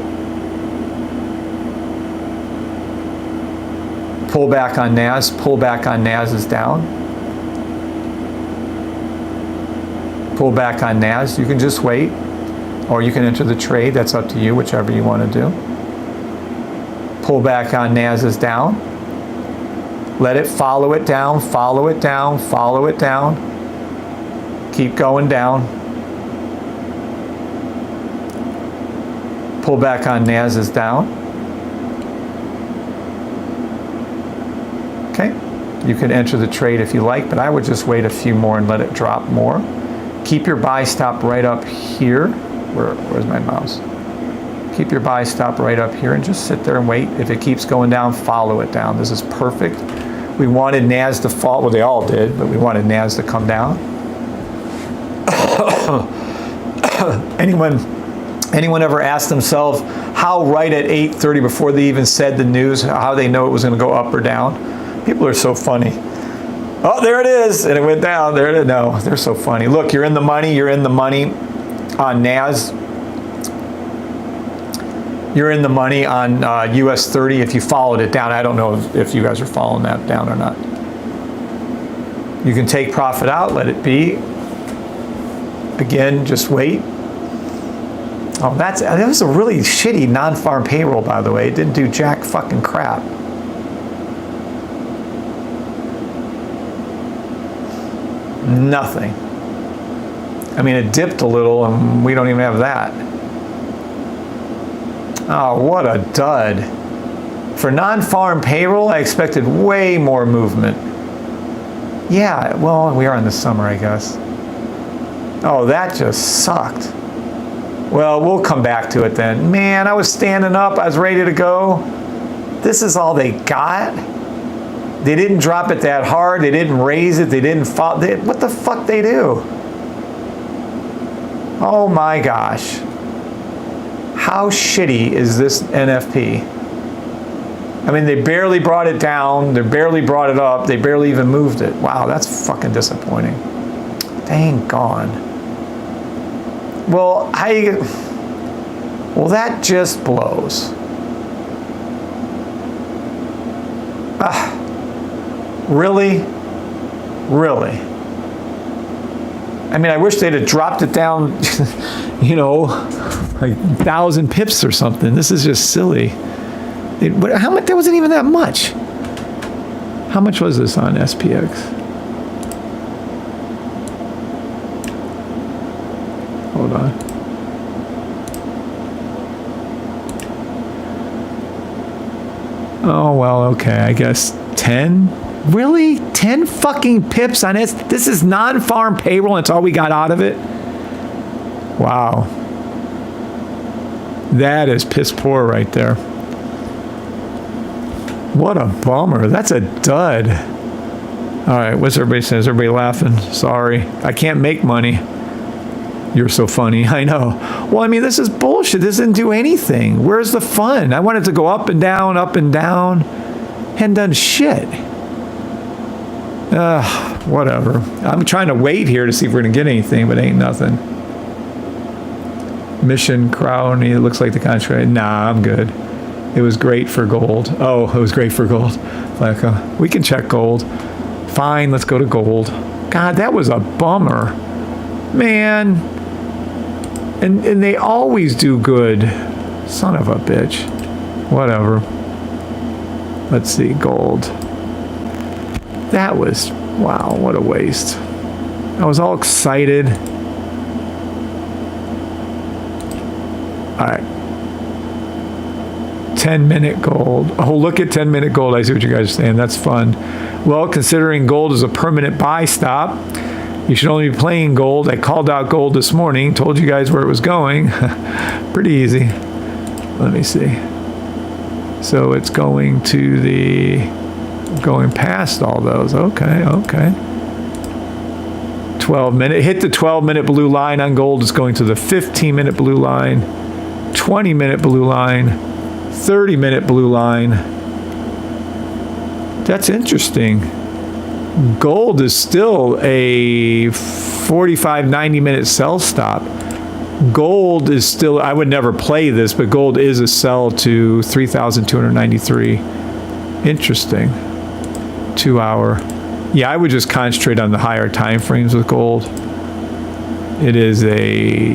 Pull back on NAS. Pull back on NAS is down. Pull back on NAS. You can just wait, or you can enter the trade. That's up to you, whichever you want to do. Pull back on NAS is down. Let it follow it down, follow it down, follow it down. Keep going down. Pull back on NAS is down. Okay, you can enter the trade if you like, but I would just wait a few more and let it drop more. Keep your buy stop right up here. Where's my mouse? Keep your buy stop right up here and just sit there and wait. If it keeps going down, follow it down. This is perfect. We wanted NAS to fall. Well, they all did, but we wanted NAS to come down. Anyone ever asked themselves how right at 8:30 before they even said the news, how they know it was going to go up or down? People are so funny. Oh, there it is, and it went down. There it is. No, they're so funny. Look, you're in the money. You're in the money on NAS. You're in the money on US 30 if you followed it down. I don't know if you guys are following that down or not. You can take profit out, let it be. Again, just wait. Oh, that was a really shitty non-farm payroll, by the way. It didn't do jack fucking crap. Nothing. I mean, it dipped a little, and we don't even have that. Oh, what a dud. For non-farm payroll, I expected way more movement. Yeah, well, we are in the summer, I guess. Oh, that just sucked. Well, we'll come back to it then. Man, I was standing up. I was ready to go. This is all they got? They didn't drop it that hard. They didn't raise it. They didn't fall. What the fuck they do? Oh my gosh. How shitty is this NFP? I mean, they barely brought it down. They barely brought it up. They barely even moved it. Wow, that's fucking disappointing. Dang gone. Well, well, that just blows. Really? Really? I mean, I wish they'd have dropped it down, you know, like 1,000 pips or something. This is just silly. How much? That wasn't even that much. How much was this on SPX? Hold on. Oh, well, okay, I guess 10? Really? 10 fucking pips on it? This is non-farm payroll and it's all we got out of it? Wow. That is piss poor right there. What a bummer. That's a dud. All right, what's everybody saying? Is everybody laughing? Sorry. I can't make money. You're so funny. I know. Well, I mean, this is bullshit. This didn't do anything. Where's the fun? I wanted to go up and down, up and down. Hadn't done shit. Whatever. I'm trying to wait here to see if we're going to get anything, but ain't nothing. Mission Crown, it looks like the contract. Nah, I'm good. It was great for gold. Oh, it was great for gold. Like, we can check gold. Fine, let's go to gold. God, that was a bummer. Man. And they always do good. Son of a bitch. Whatever. Let's see, gold. That was, wow, what a waste. I was all excited. All right. 10-minute gold. Oh, look at 10-minute gold. I see what you guys are saying. That's fun. Well, considering gold is a permanent buy stop, you should only be playing gold. I called out gold this morning, told you guys where it was going. Pretty easy. Let me see. So it's going to going past all those. Okay. 12-minute. Hit the 12-minute blue line on gold. It's going to the 15-minute blue line, 20-minute blue line, 30-minute blue line. That's interesting. Gold is still a 45, 90-minute sell stop. Gold is still, I would never play this, but gold is a sell to 3,293. Interesting. 2 hour. Yeah, I would just concentrate on the higher time frames with gold. It is a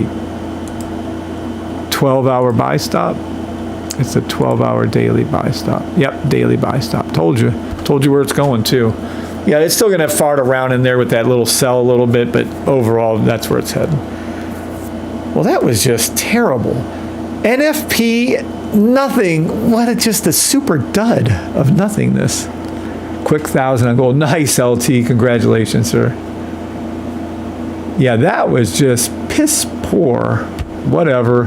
12-hour buy stop. It's a 12-hour daily buy stop. Yep, daily buy stop. Told you where it's going too. Yeah, it's still gonna fart around in there with that little sell a little bit, but overall, that's where it's heading. Well, that was just terrible. NFP, nothing. What just a super dud of nothingness. Quick 1,000 on gold. Nice, LT. Congratulations, sir. Yeah, that was just piss poor. Whatever.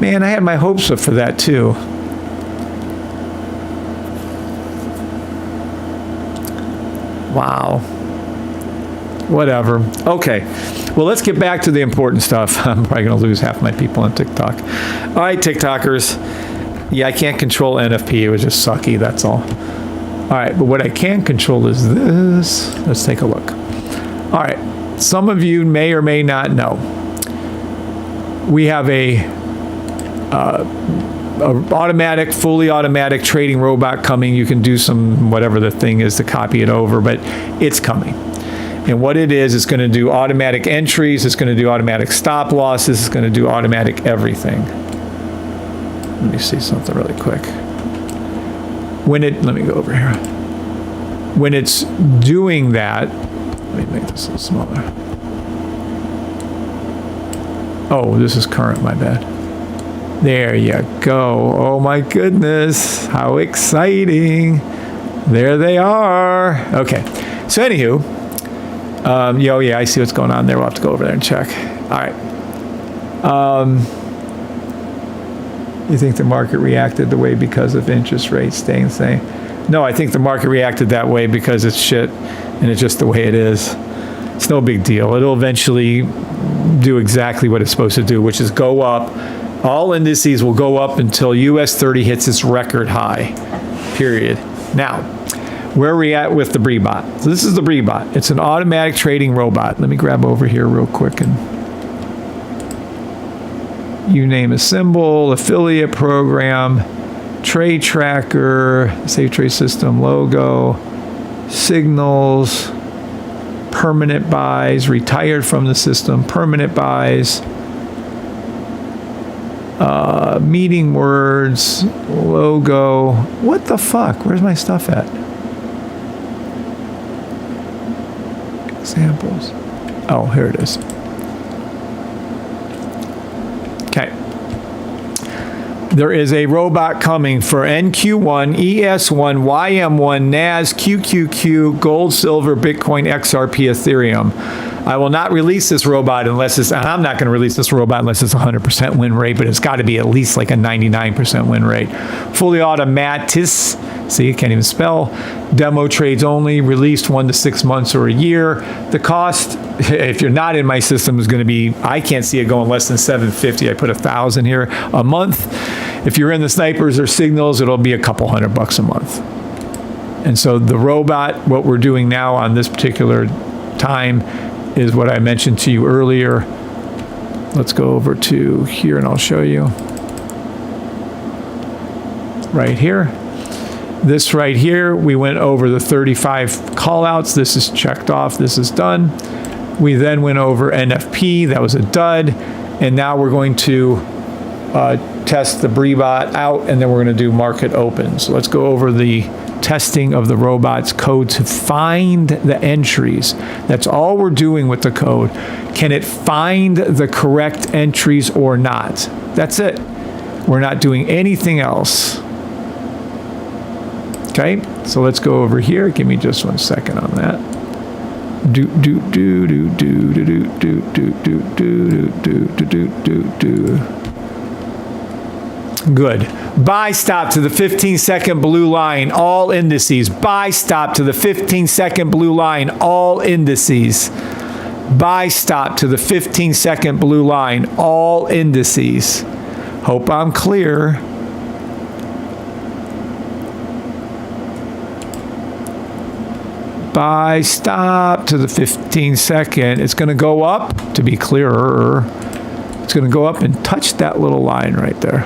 Man, I had my hopes up for that too. Wow. Whatever. Okay. Well, let's get back to the important stuff. I'm probably going to lose half my people on TikTok. All right, TikTokers. Yeah, I can't control NFP. It was just sucky. That's all. All right, but what I can control is this. Let's take a look. All right, some of you may or may not know. We have a automatic, fully automatic trading robot coming. You can do some, whatever the thing is to copy it over, but it's coming. And what it is, it's going to do automatic entries. It's going to do automatic stop losses. It's going to do automatic everything. Let me see something really quick. Let me go over here. When it's doing that, let me make this a little smaller. Oh, this is current, my bad. There you go. Oh my goodness, how exciting. There they are. Okay, so anywho, yeah, I see what's going on there. We'll have to go over there and check. All right. You think the market reacted the way because of interest rates staying the same? No, I think the market reacted that way because it's shit and it's just the way it is. It's no big deal. It'll eventually do exactly what it's supposed to do, which is go up. All indices will go up until US 30 hits its record high, period. Now, where are we at with the BriBot? So this is the BriBot. It's an automatic trading robot. Let me grab over here real quick and you name a symbol, affiliate program, trade tracker, safe trade system logo, signals, permanent buys, retired from the system, permanent buys, meeting words, logo. What the fuck? Where's my stuff at? Examples. Oh, here it is. Okay. There is a robot coming for NQ1, ES1, YM1, NAS, QQQ, Gold, Silver, Bitcoin, XRP, Ethereum. I will not release this robot unless it's, and I'm not going to release this robot unless it's 100% win rate, but it's got to be at least like a 99% win rate. Fully automatic, see, you can't even spell. Demo trades only, released 1 to 6 months or a year. The cost, if you're not in my system, is going to be, I can't see it going less than $750. I put 1,000 here a month. If you're in the snipers or signals, it'll be a couple $100 a month. And so the robot, what we're doing now on this particular time is what I mentioned to you earlier. Let's go over to here and I'll show you. Right here. This right here, we went over the 35 callouts. This is checked off. This is done. We then went over NFP. That was a dud. And now we're going to test the BriBot out, and then we're going to do market open. So let's go over the testing of the robot's code to find the entries. That's all we're doing with the code. Can it find the correct entries or not? That's it. We're not doing anything else. Okay, so let's go over here. Give me just 1 second on that. Good. Buy stop to the 15-second blue line, all indices. Buy stop to the 15-second blue line, all indices. Buy stop to the 15-second blue line, all indices. Hope I'm clear. Buy stop to the 15-second. It's going to go up, to be clearer. It's going to go up and touch that little line right there.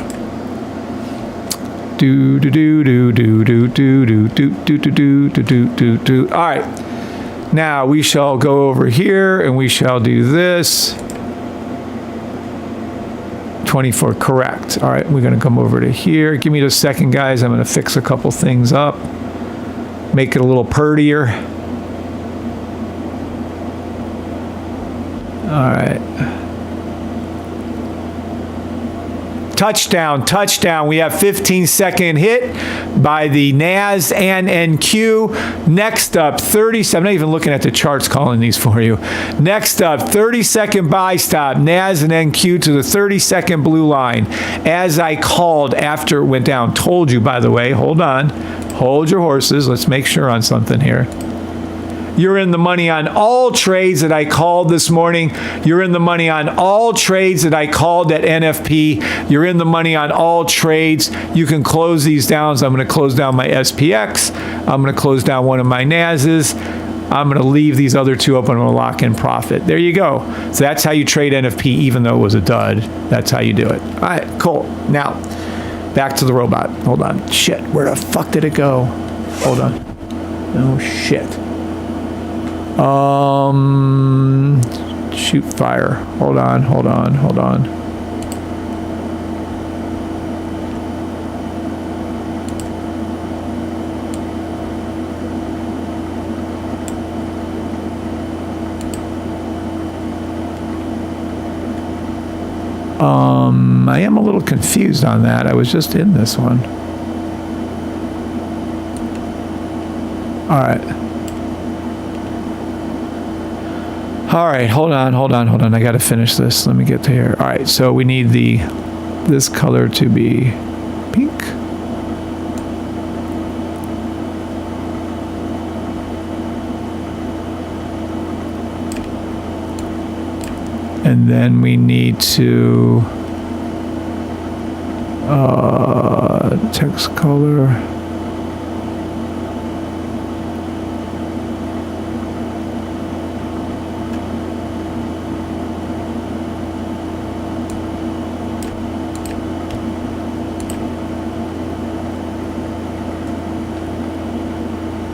Do do do do do do do do do do do do do do do. All right. Now we shall go over here and we shall do this. 24, correct. All right, we're going to come over to here. Give me just a second, guys. I'm going to fix a couple things up. Make it a little purtier. All right. Touchdown, touchdown. We have 15-second hit by the NAS and NQ. Next up, 30, I'm not even looking at the charts calling these for you. Next up, 30-second buy stop, NAS and NQ to the 30-second blue line. As I called after it went down, told you, by the way, hold on. Hold your horses. Let's make sure on something here. You're in the money on all trades that I called this morning. You're in the money on all trades that I called at NFP. You're in the money on all trades. You can close these down. So I'm going to close down my SPX. I'm going to close down one of my NASs. I'm going to leave these other two open. I'm going to lock in profit. There you go. So that's how you trade NFP, even though it was a dud. That's how you do it. All right, cool. Now, back to the robot. Hold on. Shit, where the fuck did it go? Hold on. Oh, shit. Shoot fire. Hold on, hold on, hold on. I am a little confused on that. I was just in this one. All right. All right, hold on. I got to finish this. Let me get to here. All right, so we need this color to be pink. And then we need to text color.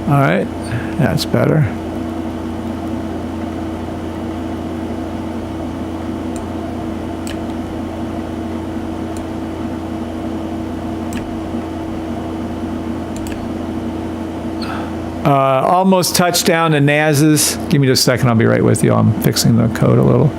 All right, that's better. Almost touchdown to NASs. Give me just a second, I'll be right with you. I'm fixing the code a little.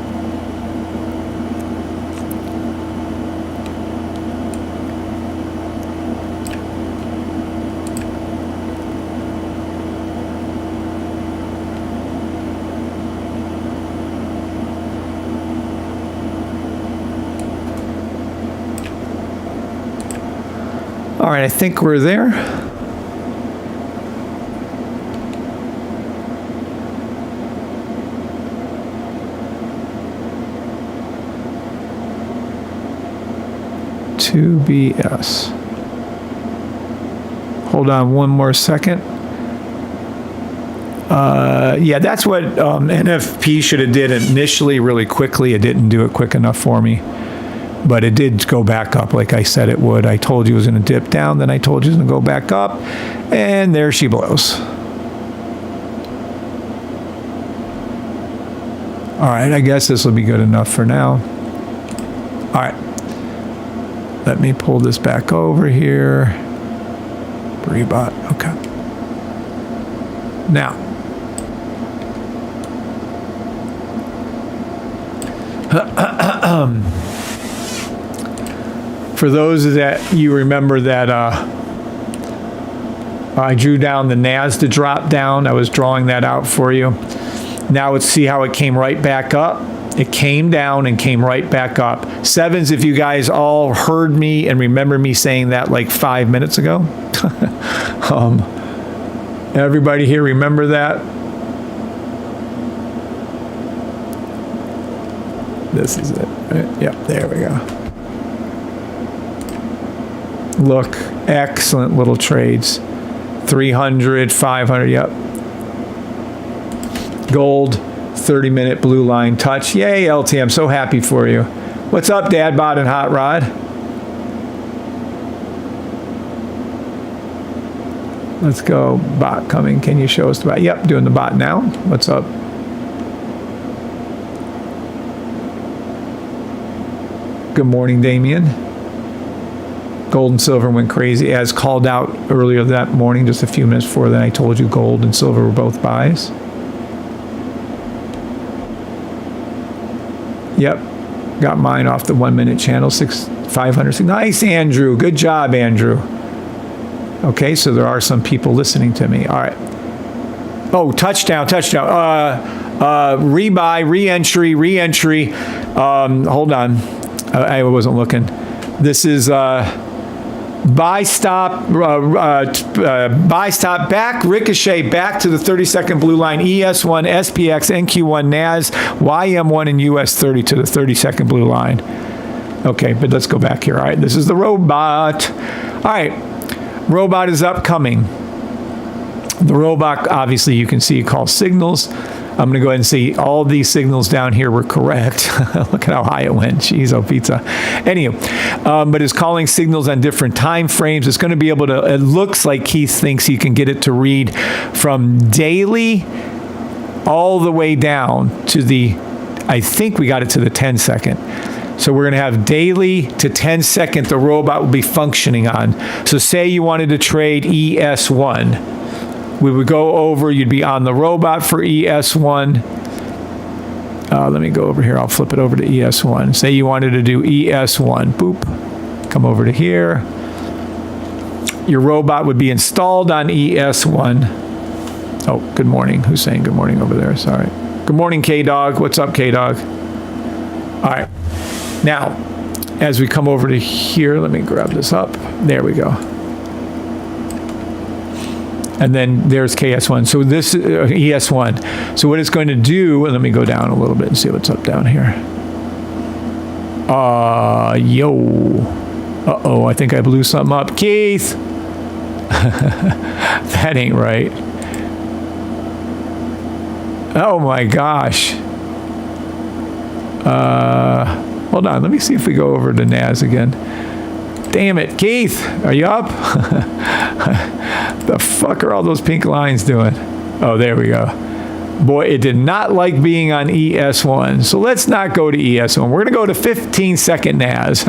All right, I think we're there. BS. Hold on one more second. Yeah, that's what NFP should have did initially really quickly. It didn't do it quick enough for me. But it did go back up like I said it would. I told you it was going to dip down, then I told you it was going to go back up. And there she blows. All right, I guess this will be good enough for now. All right. Let me pull this back over here. BriBot, okay. Now. For those that you remember that I drew down the NAS to drop down. I was drawing that out for you. Now let's see how it came right back up. It came down and came right back up. Sevens, if you guys all heard me and remember me saying that like 5 minutes ago. Everybody here remember that? This is it. Yep, there we go. Look, excellent little trades. 300, 500, yep. Gold, 30-minute blue line touch. Yay, LT, I'm so happy for you. What's up, Dad Bod and Hot Rod? Let's go. Bot coming. Can you show us the bot? Yep, doing the bot now. What's up? Good morning, Damien. Gold and silver went crazy, as called out earlier that morning, just a few minutes before that. I told you gold and silver were both buys. Yep, got mine off the 1 minute channel, 500. Nice, Andrew. Good job, Andrew. Okay, so there are some people listening to me. All right. Oh, touchdown. Rebuy, re-entry. Hold on. I wasn't looking. This is buy stop, back, ricochet, back to the 30-second blue line, ES1, SPX, NQ1, NAS, YM1, and US30 to the 30-second blue line. Okay, but let's go back here. All right, this is the robot. All right, robot is upcoming. The robot, obviously, you can see called signals. I'm going to go ahead and see all these signals down here were correct. Look at how high it went. Jeez, oh pizza. Anyway, but it's calling signals on different time frames. It's going to be able to, it looks like Keith thinks you can get it to read from daily all the way down to the, I think we got it to the 10-second. So we're going to have daily to 10-second the robot will be functioning on. So say you wanted to trade ES1. We would go over, you'd be on the robot for ES1. Let me go over here. I'll flip it over to ES1. Say you wanted to do ES1. Boop. Come over to here. Your robot would be installed on ES1. Oh, good morning. Who's saying good morning over there? Sorry. Good morning, K-Dog. What's up, K-Dog? All right. Now, as we come over to here, let me grab this up. There we go. And then there's KS1. So this is ES1. So what it's going to do, and let me go down a little bit and see what's up down here. Uh-oh, I think I blew something up. Keith! That ain't right. Oh my gosh. Hold on, let me see if we go over to NAS again. Damn it, Keith, are you up? The fuck are all those pink lines doing? Oh, there we go. Boy, it did not like being on ES1. So let's not go to ES1. We're going to go to 15-second NAS.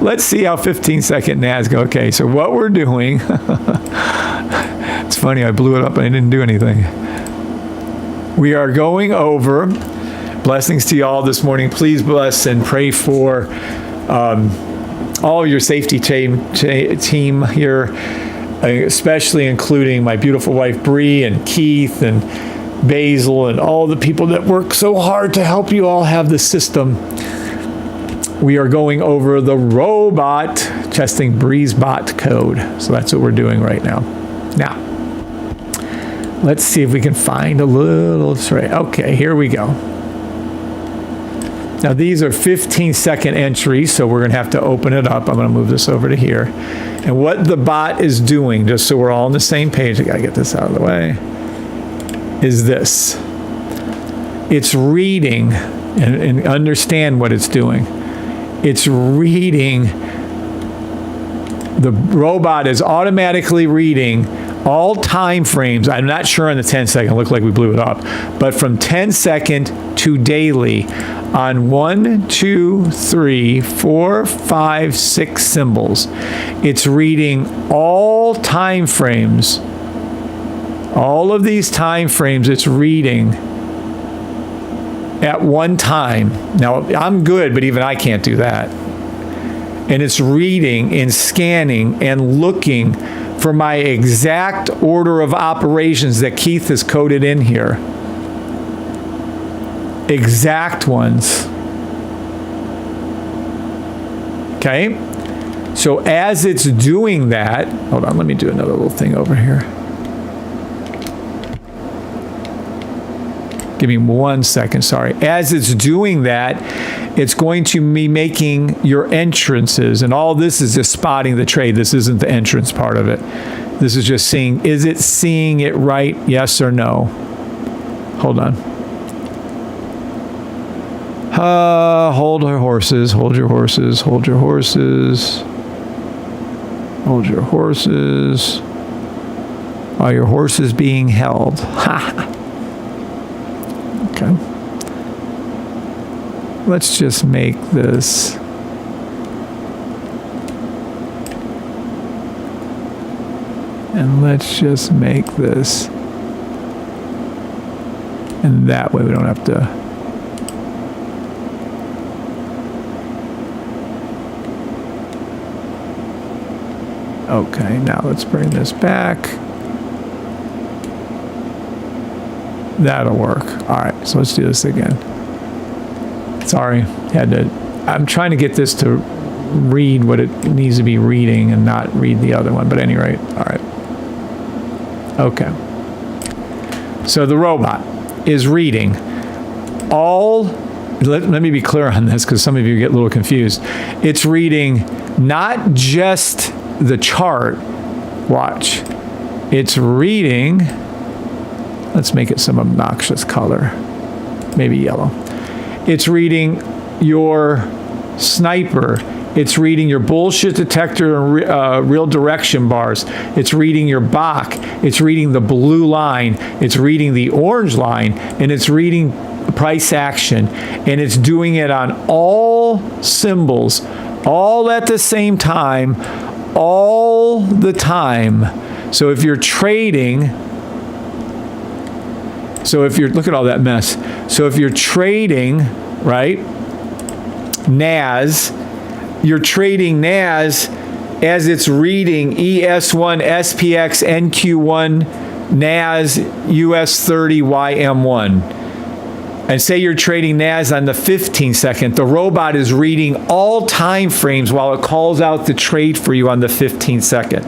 Let's see how 15-second NAS go. Okay, so what we're doing, it's funny, I blew it up and I didn't do anything. We are going over, blessings to you all this morning. Please bless and pray for all your safety team here, especially including my beautiful wife Bree and Keith and Basil and all the people that work so hard to help you all have the system. We are going over the robot, testing Bree's bot code. So that's what we're doing right now. Now, let's see if we can find a little trade. Okay, here we go. Now these are 15-second entries, so we're going to have to open it up. I'm going to move this over to here. And what the bot is doing, just so we're all on the same page, I got to get this out of the way, is this. It's reading, and understand what it's doing. It's reading, the robot is automatically reading all time frames. I'm not sure on the 10-second, looked like we blew it up, but from 10-second to daily on 1, 2, 3, 4, 5, 6 symbols. It's reading all time frames. All of these time frames it's reading at one time. Now, I'm good, but even I can't do that. and it's reading and scanning and looking for my exact order of operations that Keith has coded in here. Exact ones. Okay? So as it's doing that, hold on, let me do another little thing over here. Give me 1 second, sorry. As it's doing that, it's going to be making your entrances, and all this is just spotting the trade. This isn't the entrance part of it. This is just seeing, is it seeing it right, yes or no? Hold on. Hold your horses, hold your horses, hold your horses. Hold your horses. Are your horses being held? Ha! Okay. Let's just make this. And let's just make this. And that way we don't have to. Okay, now let's bring this back. That'll work. All right, so let's do this again. Sorry, I'm trying to get this to read what it needs to be reading and not read the other one, but at any rate, all right. Okay. So the robot is reading all, let me be clear on this because some of you get a little confused. It's reading not just the chart, watch. It's reading, let's make it some obnoxious color, maybe yellow. It's reading your sniper. It's reading your bullshit detector and real direction bars. It's reading your BOC. It's reading the blue line. It's reading the orange line. And it's reading price action. And it's doing it on all symbols, all at the same time, all the time. So if you're trading, look at all that mess. So if you're trading, right, NAS, you're trading NAS as it's reading ES1, SPX, NQ1, NAS, US30, YM1. And say you're trading NAS on the 15 second, the robot is reading all time frames while it calls out the trade for you on the 15 second.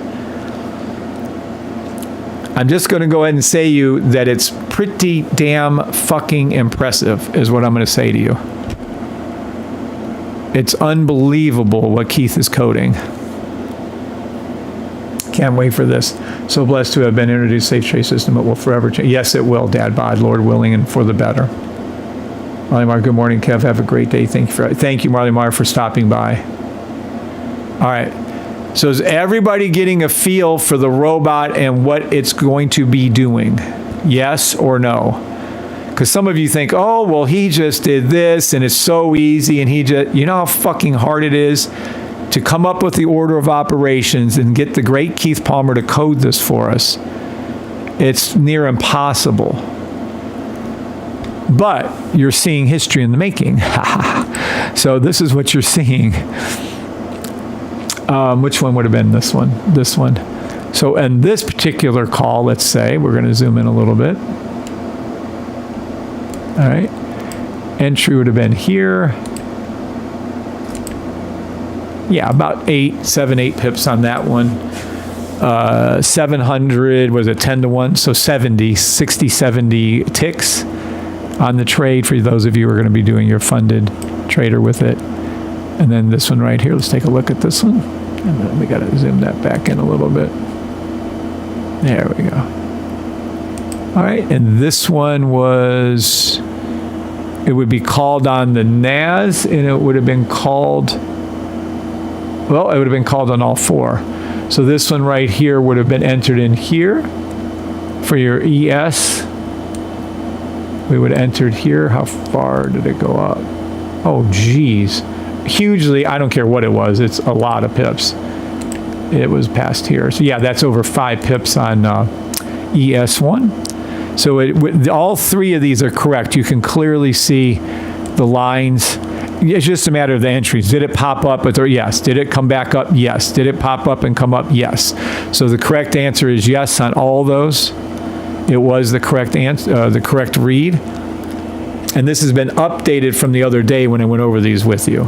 I'm just going to go ahead and say to you that it's pretty damn fucking impressive is what I'm going to say to you. It's unbelievable what Keith is coding. Can't wait for this. So blessed to have been introduced safe trade system. It will forever change. Yes, it will, Dad Bod, Lord willing, and for the better. Marley Mar, good morning, Kev. Have a great day. Thank you, Marley Mar, for stopping by. All right. So is everybody getting a feel for the robot and what it's going to be doing? Yes or no? Because some of you think, oh, well, he just did this and it's so easy, and you know how fucking hard it is to come up with the order of operations and get the great Keith Palmer to code this for us. It's near impossible. But you're seeing history in the making. So this is what you're seeing. Which one would have been this one? This one. So in this particular call, let's say, we're going to zoom in a little bit. All right. Entry would have been here. Yeah, about 7, 8 pips on that one. 700 was a 10 to 1, so 60, 70 ticks on the trade for those of you who are going to be doing your funded trader with it. And then this one right here, let's take a look at this one. And then we got to zoom that back in a little bit. There we go. All right, and this one was, it would be called on the NAS, and it would have been called, well, it would have been called on all four. So this one right here would have been entered in here for your ES. We would have entered here. How far did it go up? Oh, geez. Hugely, I don't care what it was. It's a lot of pips. It was past here. So yeah, that's over 5 pips on ES1. So all three of these are correct. You can clearly see the lines. It's just a matter of the entries. Did it pop up? Yes. Did it come back up? Yes. Did it pop up and come up? Yes. So the correct answer is yes on all those. It was the correct answer, the correct read. And this has been updated from the other day when I went over these with you.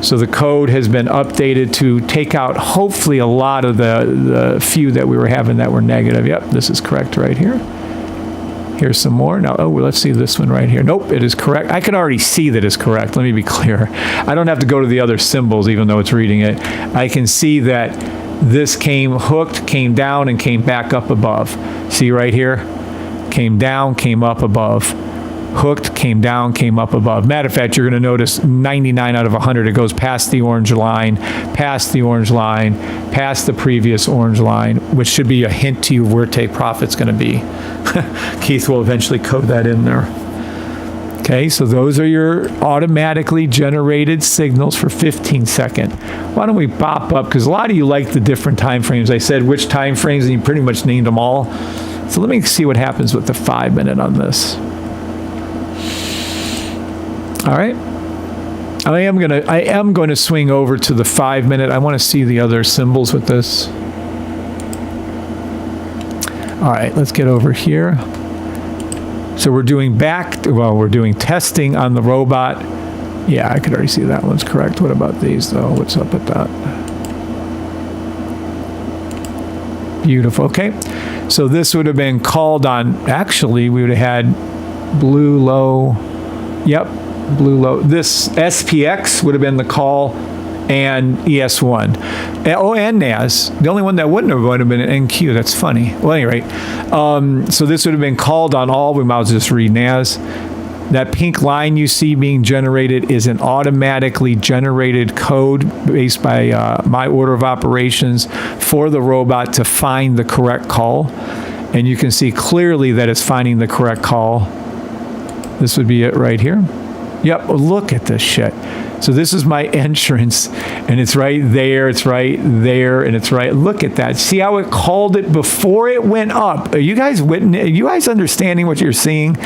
So the code has been updated to take out hopefully a lot of the few that we were having that were negative. Yep, this is correct right here. Here's some more. Now, oh, let's see this one right here. Nope, it is correct. I can already see that it's correct. Let me be clear. I don't have to go to the other symbols even though it's reading it. I can see that this came hooked, came down, and came back up above. See right here? Came down, came up above. Hooked, came down, came up above. Matter of fact, you're going to notice 99 out of 100, it goes past the orange line, past the orange line, past the previous orange line, which should be a hint to you where take profit's going to be. Keith will eventually code that in there. Okay, so those are your automatically generated signals for 15-second. Why don't we bop up, because a lot of you like the different time frames. I said which time frames, and you pretty much named them all. So let me see what happens with the 5-minute on this. All right. I am going to swing over to the 5-minute. I want to see the other symbols with this. All right, let's get over here. So we're doing we're doing testing on the robot. Yeah, I could already see that one's correct. What about these though? What's up with that? Beautiful. Okay. So this would have been called on, actually, we would have had blue low. Yep. Blue low. This SPX would have been the call, and ES1. Oh, and NAS. The only one that would have been an NQ. That's funny. Well, at any rate, so this would have been called on all. We might as well just read NAS. That pink line you see being generated is an automatically generated code based by my order of operations for the robot to find the correct call. And you can see clearly that it's finding the correct call. This would be it right here. Yep, look at this shit. So this is my entrance, and it's right there, it's right there, and it's right. Look at that. See how it called it before it went up? Are you guys understanding what you're seeing?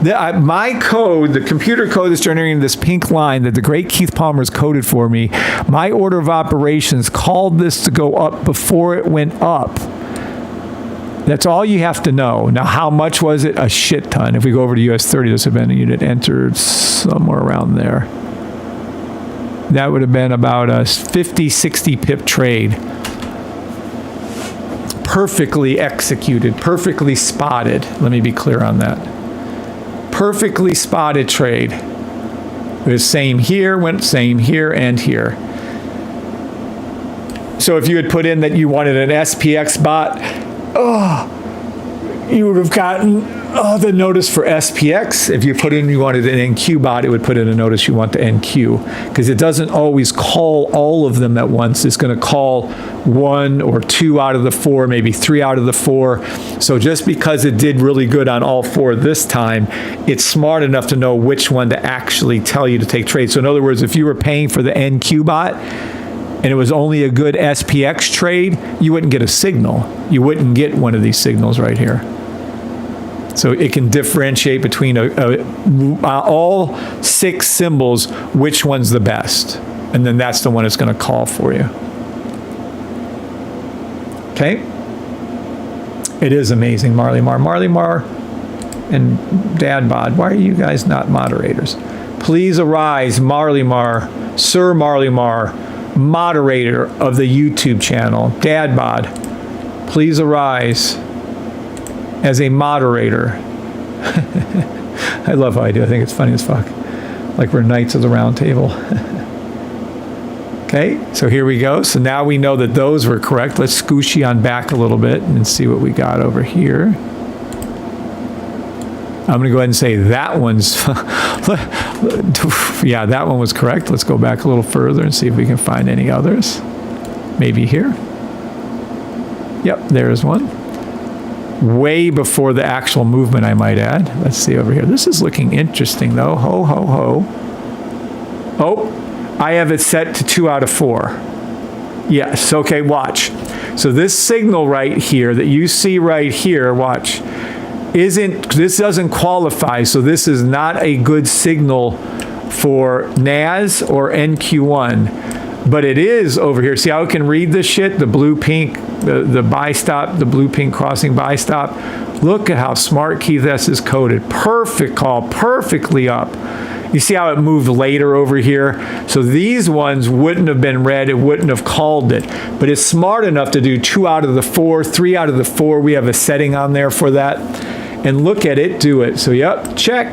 My code, the computer code that's generating this pink line that the great Keith Palmer has coded for me, my order of operations called this to go up before it went up. That's all you have to know. Now, how much was it? A shit ton. If we go over to US 30, this would have been a unit entered somewhere around there. That would have been about a 50, 60 pip trade. Perfectly executed, perfectly spotted. Let me be clear on that. Perfectly spotted trade. It was same here, went same here and here. So if you had put in that you wanted an SPX bot, you would have gotten the notice for SPX. If you put in you wanted an NQ bot, it would put in a notice you want the NQ, because it doesn't always call all of them at once. It's going to call 1 or 2 out of the 4, maybe 3 out of the 4. So just because it did really good on all 4 this time, it's smart enough to know which one to actually tell you to take trade. So in other words, if you were paying for the NQ bot, and it was only a good SPX trade, you wouldn't get a signal. You wouldn't get one of these signals right here. So it can differentiate between all 6 symbols, which one's the best. And then that's the one it's going to call for you. Okay? It is amazing, Marley Mar. Marley Mar and Dad Bod, why are you guys not moderators? Please arise, Marley Mar, Sir Marley Mar, moderator of the YouTube channel, Dad Bod, please arise as a moderator. I love how I do. I think it's funny as fuck. Like we're knights of the round table. Okay, so here we go. So now we know that those were correct. Let's scooshy on back a little bit and see what we got over here. I'm going to go ahead and say that one's, yeah, that one was correct. Let's go back a little further and see if we can find any others. Maybe here. Yep, there's one. Way before the actual movement, I might add. Let's see over here. This is looking interesting, though. Ho, ho, ho. Oh, I have it set to 2 out of 4. Yes, okay, watch. So this signal right here that you see right here, watch, this doesn't qualify, so this is not a good signal for NAS or NQ1, but it is over here. See how it can read this shit? The blue pink, the buy stop, the blue pink crossing buy stop. Look at how smart Keith S is coded. Perfect call, perfectly up. You see how it moved later over here? So these ones wouldn't have been read, it wouldn't have called it. But it's smart enough to do 2 out of the 4, 3 out of the 4. We have a setting on there for that. And look at it do it. So yep, check.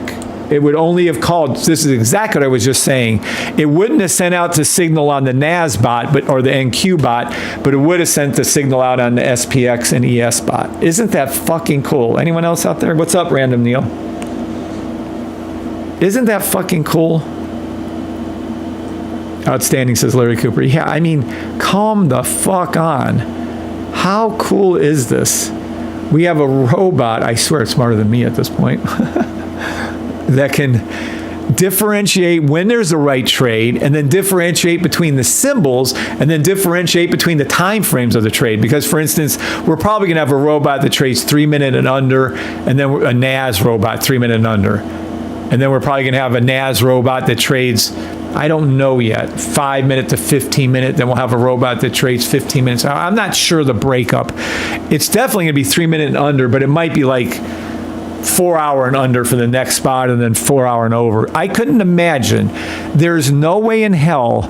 It would only have called, this is exactly what I was just saying. It wouldn't have sent out the signal on the NAS bot, or the NQ bot, but it would have sent the signal out on the SPX and ES bot. Isn't that fucking cool? Anyone else out there? What's up, Random Neil? Isn't that fucking cool? Outstanding, says Larry Cooper. Yeah, I mean, calm the fuck on. How cool is this? We have a robot, I swear it's smarter than me at this point, that can differentiate when there's the right trade, and then differentiate between the symbols, and then differentiate between the time frames of the trade. Because, for instance, we're probably going to have a robot that trades 3 minute and under, and then a NAS robot 3 minute and under. And then we're probably going to have a NAS robot that trades, I don't know yet, 5 minute to 15 minute. Then we'll have a robot that trades 15 minutes. I'm not sure the breakup. It's definitely going to be 3 minute and under, but it might be like 4 hour and under for the next spot, and then 4 hour and over. I couldn't imagine. There's no way in hell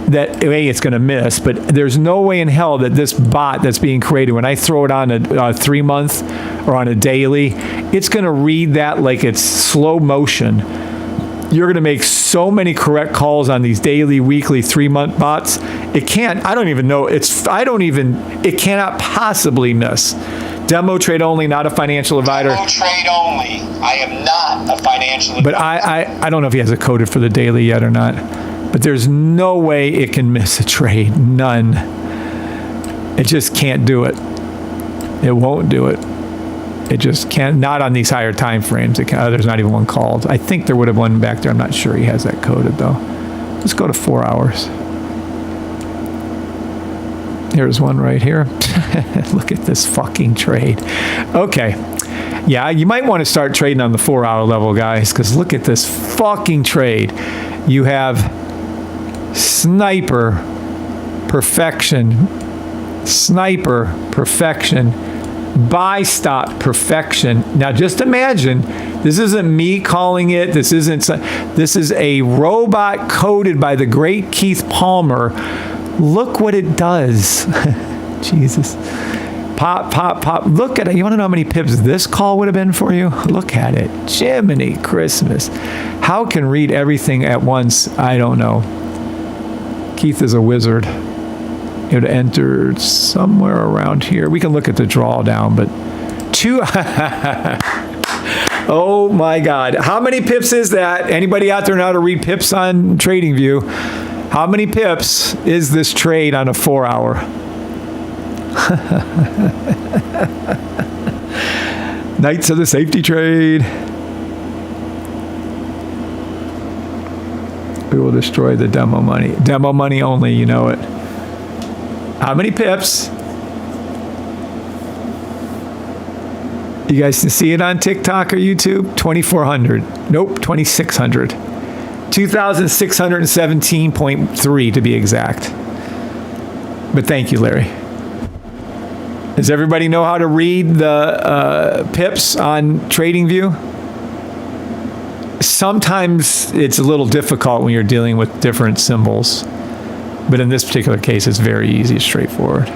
that, A, it's going to miss, but there's no way in hell that this bot that's being created, when I throw it on a 3 month or on a daily, it's going to read that like it's slow motion. You're going to make so many correct calls on these daily, weekly, 3 month bots. It can't, I don't even know, it cannot possibly miss. Demo trade only, not a financial advisor. Demo trade only. I am not a financial advisor. But I don't know if he has it coded for the daily yet or not. But there's no way it can miss a trade. None. It just can't do it. It won't do it. It just can't. Not on these higher time frames. It can, there's not even one called. I think there would have one back there. I'm not sure he has that coded though. Let's go to 4 hours. Here's one right here. Look at this fucking trade. Okay. Yeah, you might want to start trading on the 4 hour level, guys, because look at this fucking trade. You have sniper, perfection, sniper, perfection, buy stop, perfection. Now just imagine, this isn't me calling it, this is a robot coded by the great Keith Palmer. Look what it does. Jesus. Pop, pop, pop. Look at it. You want to know how many pips this call would have been for you? Look at it. Jiminy Christmas. How can read everything at once? I don't know. Keith is a wizard. It would enter somewhere around here. We can look at the drawdown, but oh my God. How many pips is that? Anybody out there know how to read pips on TradingView? How many pips is this trade on a 4 hour? Knights of the safety trade. We will destroy the demo money. Demo money only, you know it. How many pips? You guys can see it on TikTok or YouTube? 2,400. Nope, 2,600. 2,617.3 to be exact. But thank you, Larry. Does everybody know how to read the pips on TradingView? Sometimes it's a little difficult when you're dealing with different symbols. But in this particular case, it's very easy, straightforward.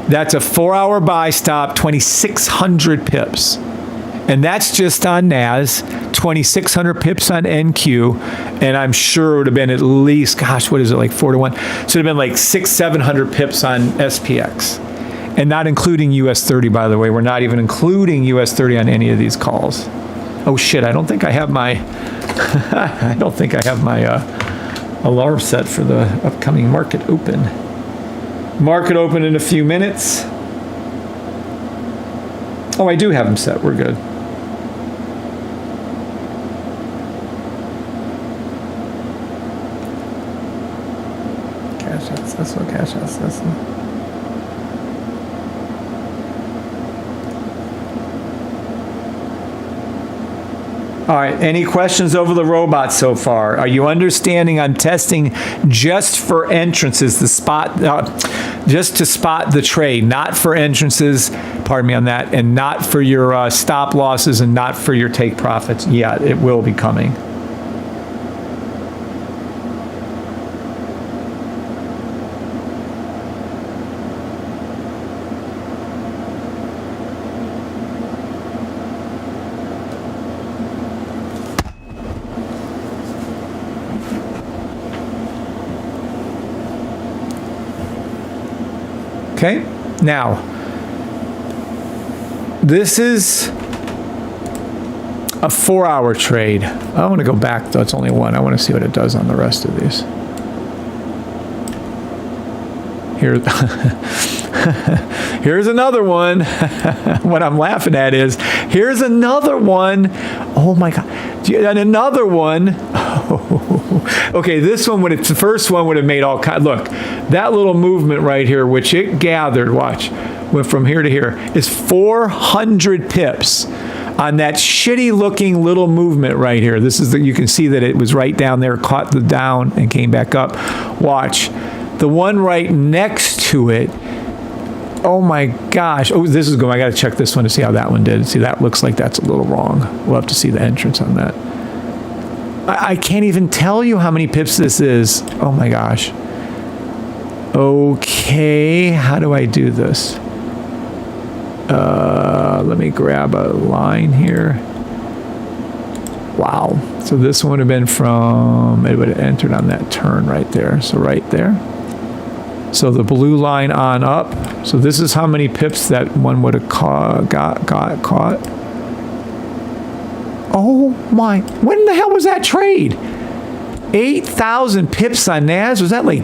That's a 4 hour buy stop, 2,600 pips. And that's just on NAS, 2,600 pips on NQ, and I'm sure it would have been at least, gosh, what is it, like 4 to 1? So it would have been like 600-700 pips on SPX. And not including US 30, by the way. We're not even including US 30 on any of these calls. Oh shit, I don't think I have my, alarm set for the upcoming market open. Market open in a few minutes. Oh, I do have them set. We're good. Cash outs. That's what cash outs. That's what. All right, any questions over the robot so far? Are you understanding I'm testing just for entrances, just to spot the trade, not for entrances, pardon me on that, and not for your stop losses and not for your take profits? Yeah, it will be coming. Okay, now, this is a 4-hour trade. I want to go back, though. It's only one. I want to see what it does on the rest of these. Here, here's another one. What I'm laughing at is, here's another one. Oh my God. And another one. Okay, this one, the first one would have made all kinds. Look, that little movement right here, which it gathered, watch, went from here to here, is 400 pips on that shitty looking little movement right here. This is you can see that it was right down there, caught the down and came back up. Watch. The one right next to it, oh my gosh. Oh, this is going, I got to check this one to see how that one did. See, that looks like that's a little wrong. We'll have to see the entrance on that. I can't even tell you how many pips this is. Oh my gosh. Okay, how do I do this? Let me grab a line here. Wow. So this one would have been from, it would have entered on that turn right there. So right there. So the blue line on up. So this is how many pips that one would have got caught. Oh my, when the hell was that trade? 8,000 pips on NAS? Was that like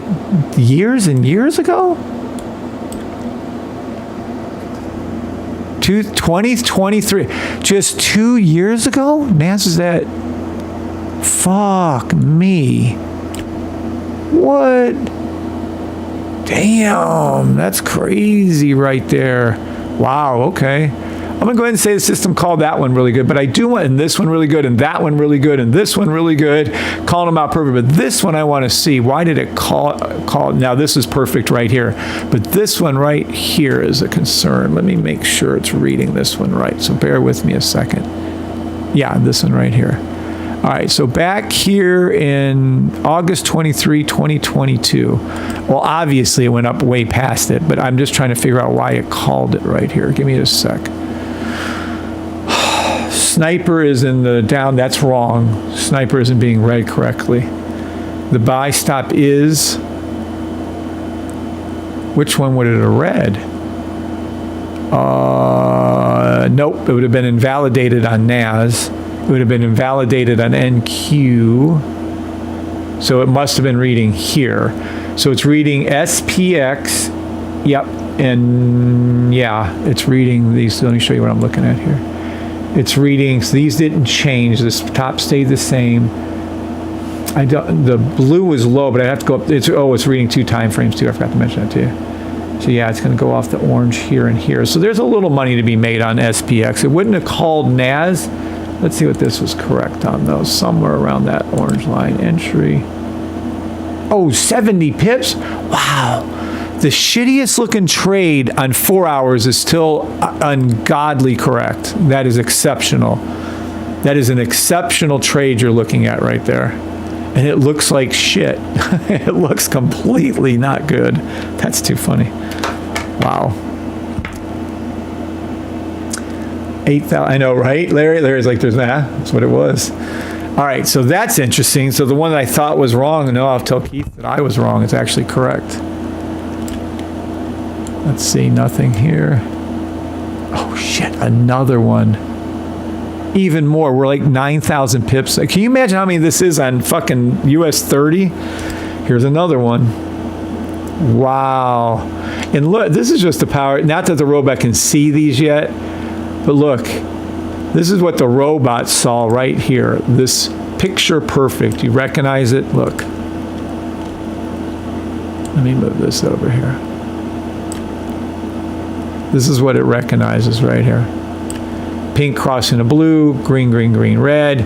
years and years ago? 2023, just 2 years ago? NAS is at, fuck me. What? Damn, that's crazy right there. Wow, okay. I'm going to go ahead and say the system called that one really good, but I do want, and this one really good, and that one really good, and this one really good, calling them out perfect. But this one I want to see, why did it call? Now this is perfect right here, but this one right here is a concern. Let me make sure it's reading this one right, so bear with me a second. Yeah, this one right here. All right, so back here in August 23, 2022, well, obviously it went up way past it, but I'm just trying to figure out why it called it right here. Give me a sec. Sniper is in the down. That's wrong. Sniper isn't being read correctly. The buy stop is, which one would it have read? Nope, it would have been invalidated on NAS. It would have been invalidated on NQ. So it must have been reading here. So it's reading SPX. Yep. And yeah, it's reading these. Let me show you what I'm looking at here. It's reading, so these didn't change. This top stayed the same. The blue was low, but I'd have to go up. It's reading 2 time frames too. I forgot to mention that to you. So yeah, it's going to go off the orange here and here. So there's a little money to be made on SPX. It wouldn't have called NAS. Let's see what this was correct on though. Somewhere around that orange line entry. Oh, 70 pips? Wow. The shittiest looking trade on 4 hours is still ungodly correct. That is exceptional. That is an exceptional trade you're looking at right there. And it looks like shit. It looks completely not good. That's too funny. Wow. 8,000, I know, right? Larry's like, there's that. That's what it was. All right, so that's interesting. So the one that I thought was wrong, no, I'll tell Keith that I was wrong. It's actually correct. Let's see, nothing here. Oh shit, another one. Even more, we're like 9,000 pips. Can you imagine how many this is on fucking US 30? Here's another one. Wow. And look, this is just the power, not that the robot can see these yet, but look, this is what the robot saw right here. This picture perfect. You recognize it? Look. Let me move this over here. This is what it recognizes right here. pink crossing a blue, green, green, green, red.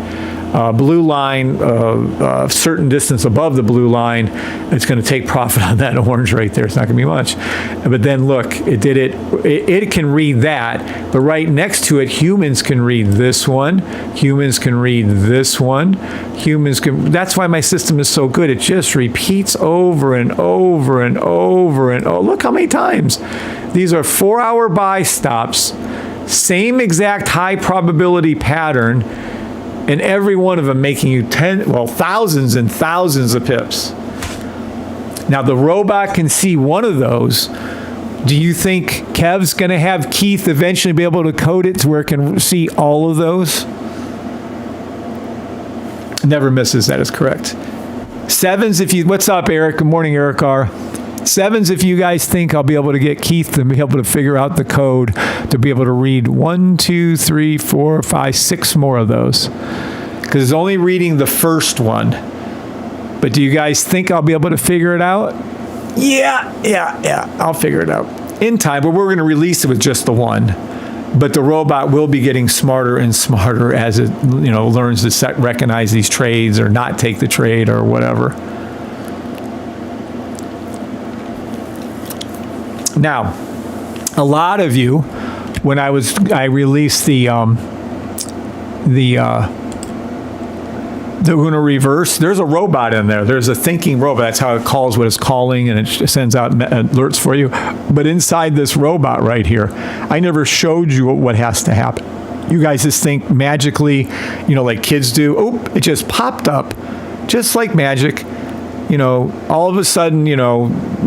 Blue line, a certain distance above the blue line, it's going to take profit on that orange right there. It's not going to be much. But then look, it can read that, but right next to it, humans can read this one. Humans can read this one. That's why my system is so good. It just repeats over and over and over and look how many times. These are 4-hour buy stops, same exact high probability pattern, and every one of them making you thousands and thousands of pips. Now the robot can see one of those. Do you think Kev's going to have Keith eventually be able to code it to where it can see all of those? Never misses. That is correct. Sevens, what's up, Eric? Good morning, Eric R. Sevens, if you guys think I'll be able to get Keith to be able to figure out the code to be able to read 1, 2, 3, 4, 5, 6 more of those. Because it's only reading the first one. But do you guys think I'll be able to figure it out? Yeah. I'll figure it out in time, but we're going to release it with just the one. But the robot will be getting smarter and smarter as it, learns to recognize these trades or not take the trade or whatever. Now, a lot of you, when I released the Una reverse, there's a robot in there. There's a thinking robot. That's how it calls what it's calling, and it sends out alerts for you. But inside this robot right here, I never showed you what has to happen. You guys just think magically, like kids do. Oh, it just popped up, just like magic. All of a sudden,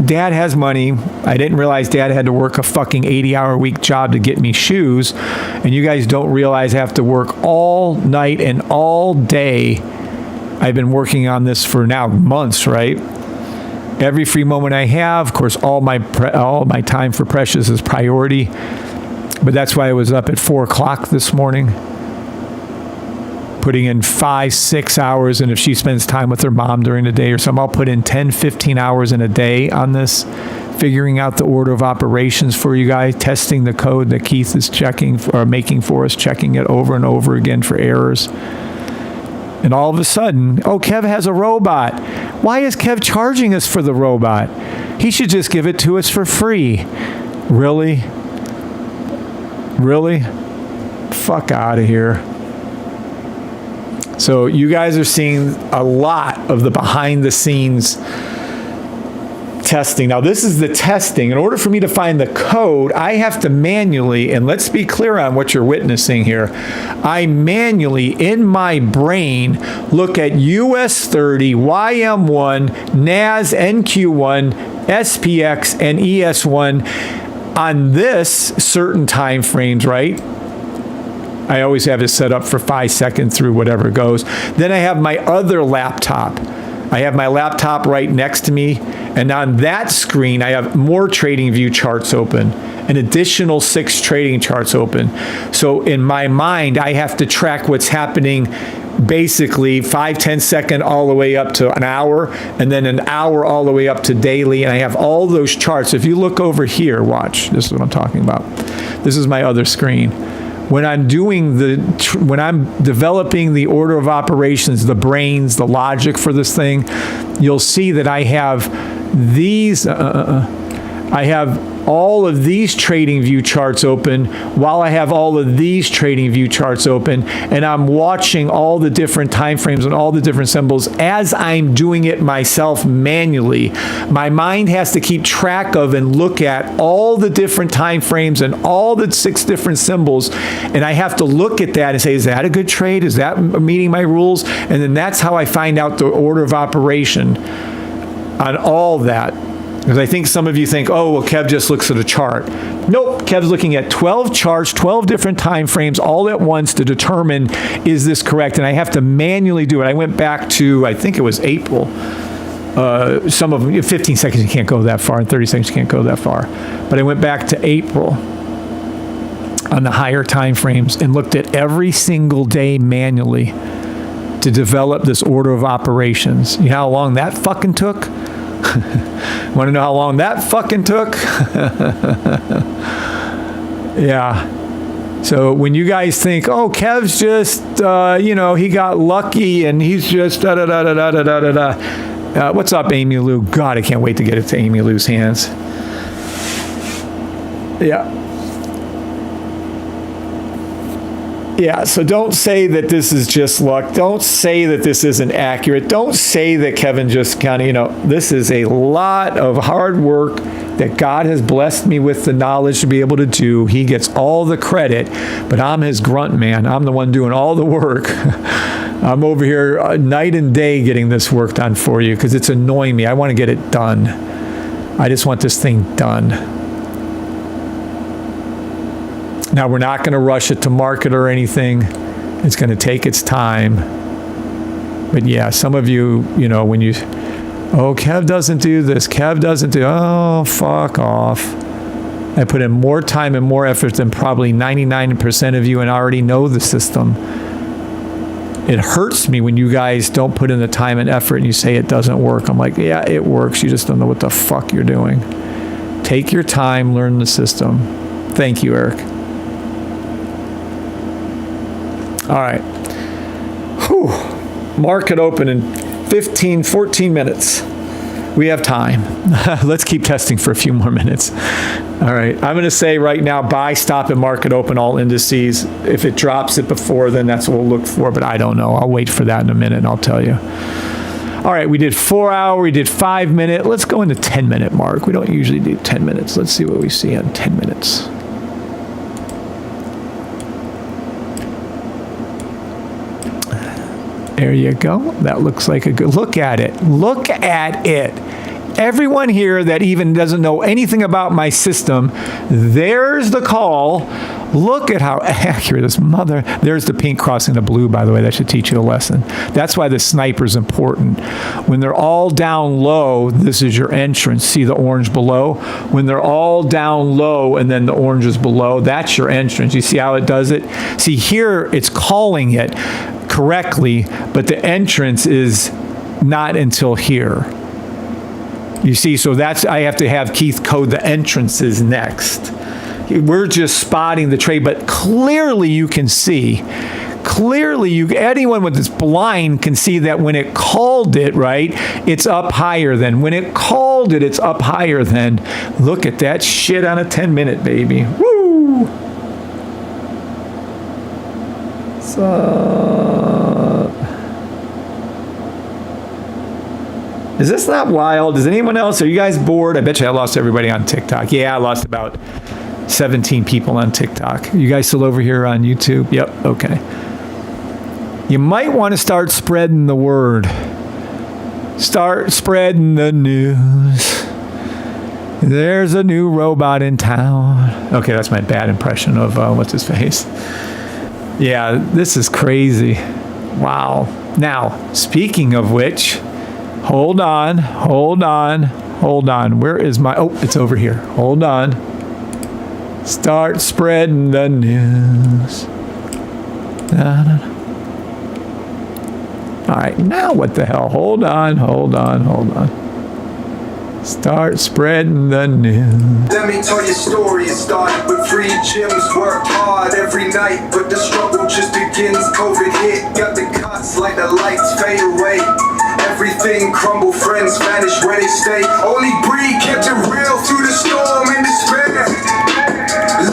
Dad has money. I didn't realize Dad had to work a fucking 80-hour-a-week job to get me shoes. And you guys don't realize I have to work all night and all day. I've been working on this for now months, right? Every free moment I have, of course, all my time for Precious is priority. But that's why I was up at 4 o'clock this morning, putting in 5-6 hours, and if she spends time with her mom during the day or something, I'll put in 10-15 hours in a day on this, figuring out the order of operations for you guys, testing the code that Keith is checking or making for us, checking it over and over again for errors. And all of a sudden, Kev has a robot. Why is Kev charging us for the robot? He should just give it to us for free. Really? Fuck out of here. So you guys are seeing a lot of the behind the scenes testing. Now this is the testing. In order for me to find the code, I have to manually, and let's be clear on what you're witnessing here, I manually in my brain look at US 30, YM1, NAS, NQ1, SPX, and ES1 on this certain time frames, right? I always have it set up for 5 seconds through whatever goes. Then I have my other laptop. I have my laptop right next to me, and on that screen, I have more TradingView charts open, an additional 6 trading charts open. So in my mind, I have to track what's happening basically 5-10 second all the way up to an hour, and then an hour all the way up to daily, and I have all those charts. If you look over here, watch, this is what I'm talking about. This is my other screen. When I'm developing the order of operations, the brains, the logic for this thing, you'll see that I have these, I have all of these TradingView charts open while I have all of these TradingView charts open, and I'm watching all the different time frames and all the different symbols as I'm doing it myself manually. My mind has to keep track of and look at all the different time frames and all the 6 different symbols, and I have to look at that and say, is that a good trade? Is that meeting my rules? And then that's how I find out the order of operation on all that. Because I think some of you think, oh, well, Kev just looks at a chart. Nope, Kev's looking at 12 charts, 12 different time frames all at once to determine, is this correct? And I have to manually do it. I went back to, I think it was April. Some of them, 15 seconds you can't go that far, and 30 seconds you can't go that far. But I went back to April on the higher time frames and looked at every single day manually to develop this order of operations. You know how long that fucking took? Want to know how long that fucking took? Yeah. So when you guys think, oh, Kev's just, he got lucky and he's just da-da-da-da-da-da-da-da. What's up, Amy Lou? God, I can't wait to get it to Amy Lou's hands. Yeah. Yeah, so don't say that this is just luck. Don't say that this isn't accurate. Don't say that Kevin just kind of, this is a lot of hard work that God has blessed me with the knowledge to be able to do. He gets all the credit, but I'm his grunt man. I'm the one doing all the work. I'm over here night and day getting this work done for you because it's annoying me. I want to get it done. I just want this thing done. Now, we're not going to rush it to market or anything. It's going to take its time. But yeah, some of you, when you, oh, Kev doesn't do this, Kev doesn't do, oh, fuck off. I put in more time and more effort than probably 99% of you and already know the system. It hurts me when you guys don't put in the time and effort and you say it doesn't work. I'm like, yeah, it works. You just don't know what the fuck you're doing. Take your time, learn the system. Thank you, Eric. All right. Whew. Market open in 14 minutes. We have time. Let's keep testing for a few more minutes. All right. I'm going to say right now, buy, stop, and market open all indices. If it drops it before, then that's what we'll look for, but I don't know. I'll wait for that in a minute and I'll tell you. All right. We did 4 hour. We did 5 minute. Let's go into 10-minute mark. We don't usually do 10 minutes. Let's see what we see on 10 minutes. There you go. That looks like a good look at it. Look at it. Everyone here that even doesn't know anything about my system, there's the call. Look at how accurate this mother. There's the pink crossing the blue, by the way. That should teach you a lesson. That's why the sniper's important. When they're all down low, this is your entrance. See the orange below? When they're all down low and then the orange is below, that's your entrance. You see how it does it? See, here it's calling it correctly, but the entrance is not until here. You see, so that's, I have to have Keith code the entrances next. We're just spotting the trade, but clearly you can see, anyone with this blind can see that when it called it, right, it's up higher than. When it called it, it's up higher than. Look at that shit on a 10-minute, baby. Woo! Is this not wild? Is anyone else? Are you guys bored? I bet you I lost everybody on TikTok. Yeah, I lost about 17 people on TikTok. You guys still over here on YouTube? Yep, okay. You might want to start spreading the word. Start spreading the news. There's a new robot in town. Okay, that's my bad impression of what's his face. Yeah, this is crazy. Wow. Now, speaking of which, hold on. Where is my, oh, it's over here. Hold on. Start spreading the news. All right, now what the hell? Hold on. Start spreading the news. Let me tell you a story. It started with free gyms, work hard every night, but the struggle just begins. COVID hit, got the cuts like the lights fade away. Everything crumble, friends vanish where they stay. Only Bree kept it real through the storm and despair.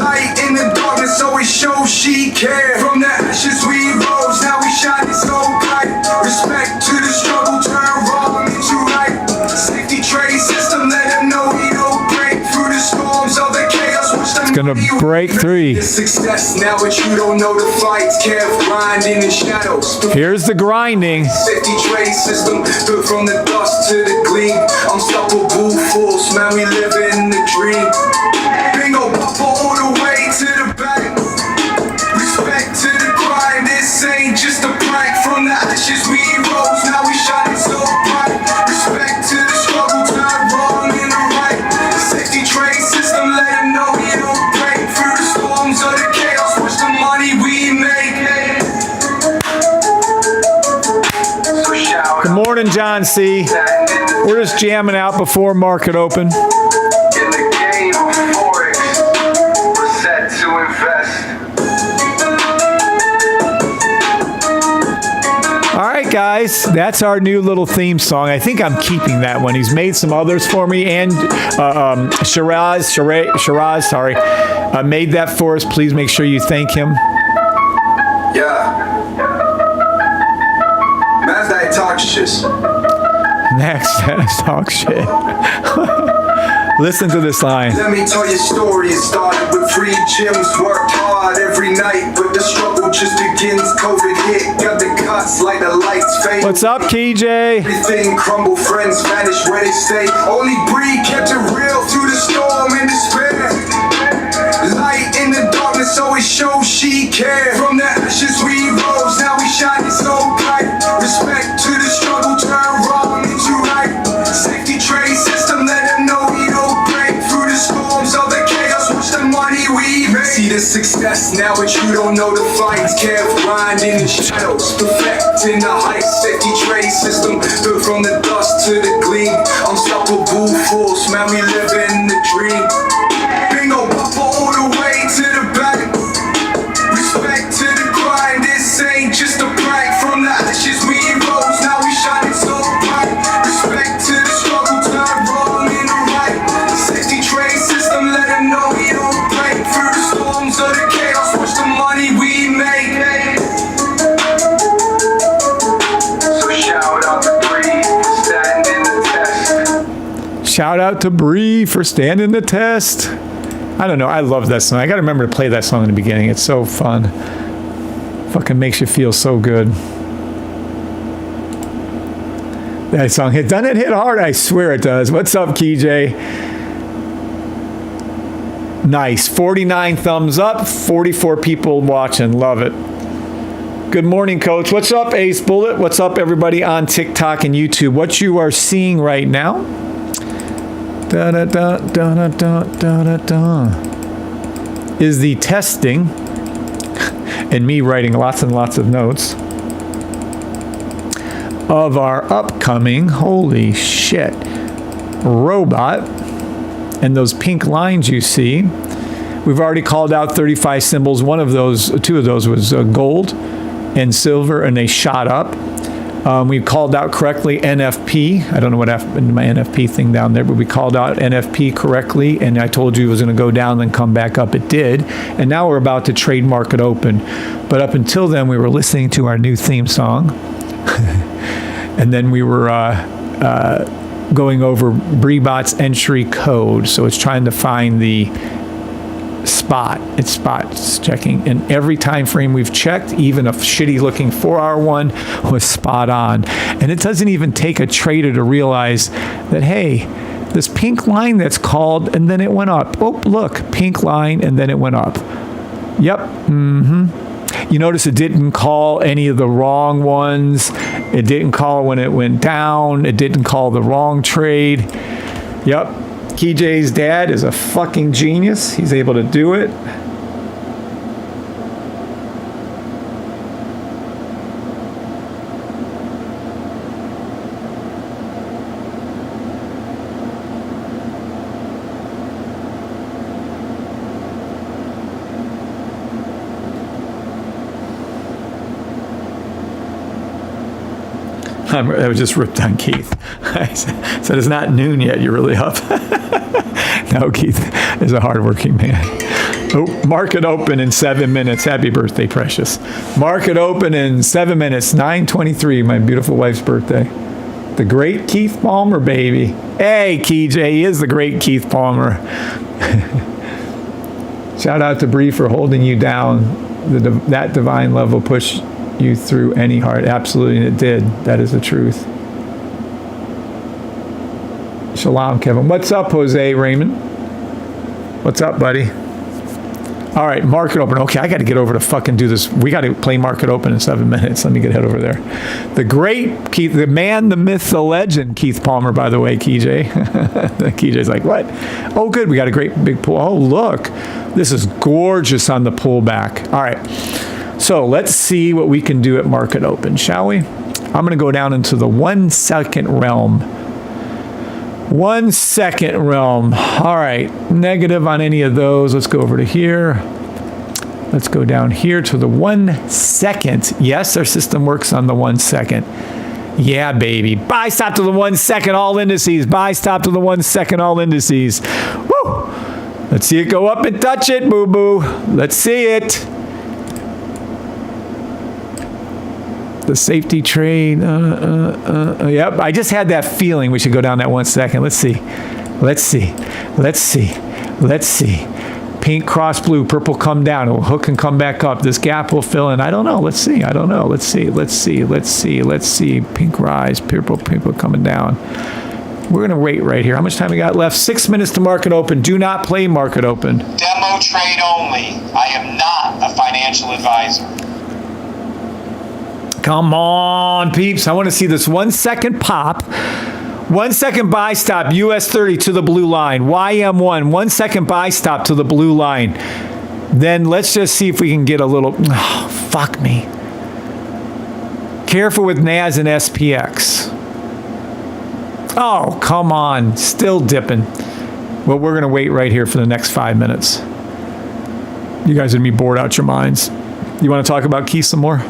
Light in the darkness always shows she cared. From the ashes we rose, now we shining so bright. Respect to the struggle, turn wrong into right. Safety trade system, let them know we don't break through the storms of the chaos. It's gonna break through. Success now, but you don't know the fights. Kev grinding in shadows. Here's the grinding. Safety trade system, built from the dust to the gleam. Unstoppable force, man, we live in the dream. Bingo buffer all the way to the back. Respect to the grind, this ain't just a prank. From the ashes we rose, now we shining so bright. Respect to the struggle, turn wrong into right. The safety trade system, let them know we don't break through the storms of the chaos. Watch the money we make. Good morning, John C. We're just jamming out before market open. In the game of Forex, we're set to invest. guys. That's our new little theme song. I think I'm keeping that one. He's made some others for me, and Shiraz, sorry, made that for us. Please make sure you thank him. Yeah. Man's that talk shit. Next, talk shit. Listen to this line. Let me tell you a story. It started with free gyms, worked hard every night, but the struggle just begins. COVID hit, got the cuts like the lights fade. What's up, KJ? Everything crumble, friends vanish where they stay. Only Bree kept it real through the storm and despair. Light in the darkness always shows she cared. From the ashes we rose, now we shining so bright. Respect to the struggle, turn wrong into right. Safety trade system, let them know we don't break through the storms of the chaos. Watch the money we make. See the success now, but you don't know the fights. Kev grind in the shadows, perfecting the heights. Safety trade system, built from the dust to the gleam. Unstoppable force, man, we live in the dream. Bingo, buffer all the way to the back. Respect to the grind, this ain't just a brag. From the ashes we rose, now we shining so bright. Respect to the struggle, turn wrong into right. The safety trade system, let them know we don't break through the storms of the chaos. Watch the money we make. So shout out to Bree for standing the test. Shout out to Bree for standing the test. I don't know. I love that song. I got to remember to play that song in the beginning. It's so fun. Fucking makes you feel so good. That song hit. Doesn't it hit hard? I swear it does. What's up, KJ? Nice. 49 thumbs up. 44 people watching. Love it. Good morning, Coach. What's up, Ace Bullet? What's up, everybody on TikTok and YouTube? What you are seeing right now is the testing and me writing lots and lots of notes of our upcoming, holy shit, robot. And those pink lines you see, we've already called out 35 symbols. Two of those was gold and silver, and they shot up. We called out correctly NFP. I don't know what happened to my NFP thing down there, but we called out NFP correctly, and I told you it was going to go down and come back up. It did. And now we're about to trade market open. But up until then, we were listening to our new theme song. And then we were going over BriBot's entry code. So it's trying to find the spot. It's spots checking. And every time frame we've checked, even a shitty looking 4-hour one, was spot on. And it doesn't even take a trader to realize that, hey, this pink line that's called, and then it went up. Oh, look, pink line, and then it went up. Yep. You notice it didn't call any of the wrong ones. It didn't call when it went down. It didn't call the wrong trade. Yep. KJ's dad is a fucking genius. He's able to do it. I was just ripped on Keith. I said, it's not noon yet. You're really up. No, Keith is a hardworking man. Oh, market open in 7 minutes. Happy birthday, precious. Market open in 7 minutes. 9:23, my beautiful wife's birthday. The great Keith Palmer, baby. Hey, KJ, he is the great Keith Palmer. Shout out to Bree for holding you down. That divine level push you through any heart. Absolutely, and it did. That is the truth. Shalom, Kevin. What's up, Jose Raymond? What's up, buddy? All right, market open. Okay, I got to get over to fucking do this. We got to play market open in 7 minutes. Let me get head over there. The great Keith, the man, the myth, the legend, Keith Palmer, by the way, KJ. KJ's like, what? Oh, good. We got a great big pool. Oh, look. This is gorgeous on the pullback. All right. So let's see what we can do at market open, shall we? I'm going to go down into the 1 second realm. 1 second realm. All right. Negative on any of those. Let's go over to here. Let's go down here to the 1 second. Yes, our system works on the 1 second. Yeah, baby. Buy stop to the 1 second, all indices. Buy stop to the 1 second, all indices. Woo! Let's see it go up and touch it, boo-boo. Let's see it. The safety trade. Yep, I just had that feeling we should go down that 1 second. Let's see. Let's see. Let's see. Let's see. Pink cross blue, purple come down. It will hook and come back up. This gap will fill in. I don't know. Let's see. I don't know. Let's see. Let's see. Let's see. Let's see. Pink rise, purple coming down. We're going to wait right here. How much time we got left? 6 minutes to market open. Do not play market open. Demo trade only. I am not a financial advisor. Come on, peeps. I want to see this 1 second pop. 1 second buy stop, US 30 to the blue line. YM1, 1 second buy stop to the blue line. Then let's just see if we can get a little, oh, fuck me. Careful with NAS and SPX. Oh, come on, still dipping. Well, we're gonna wait right here for the next 5 minutes. You guys are gonna be bored out your minds. You wanna talk about Keith some more?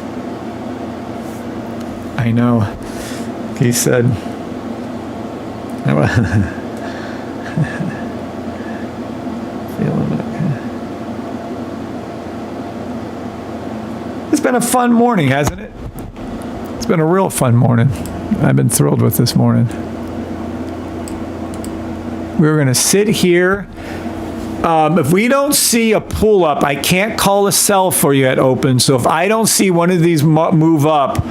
I know. He said, it's been a fun morning, hasn't it? It's been a real fun morning. I've been thrilled with this morning. We're going to sit here. If we don't see a pull up, I can't call a sell for you at open. So if I don't see one of these move up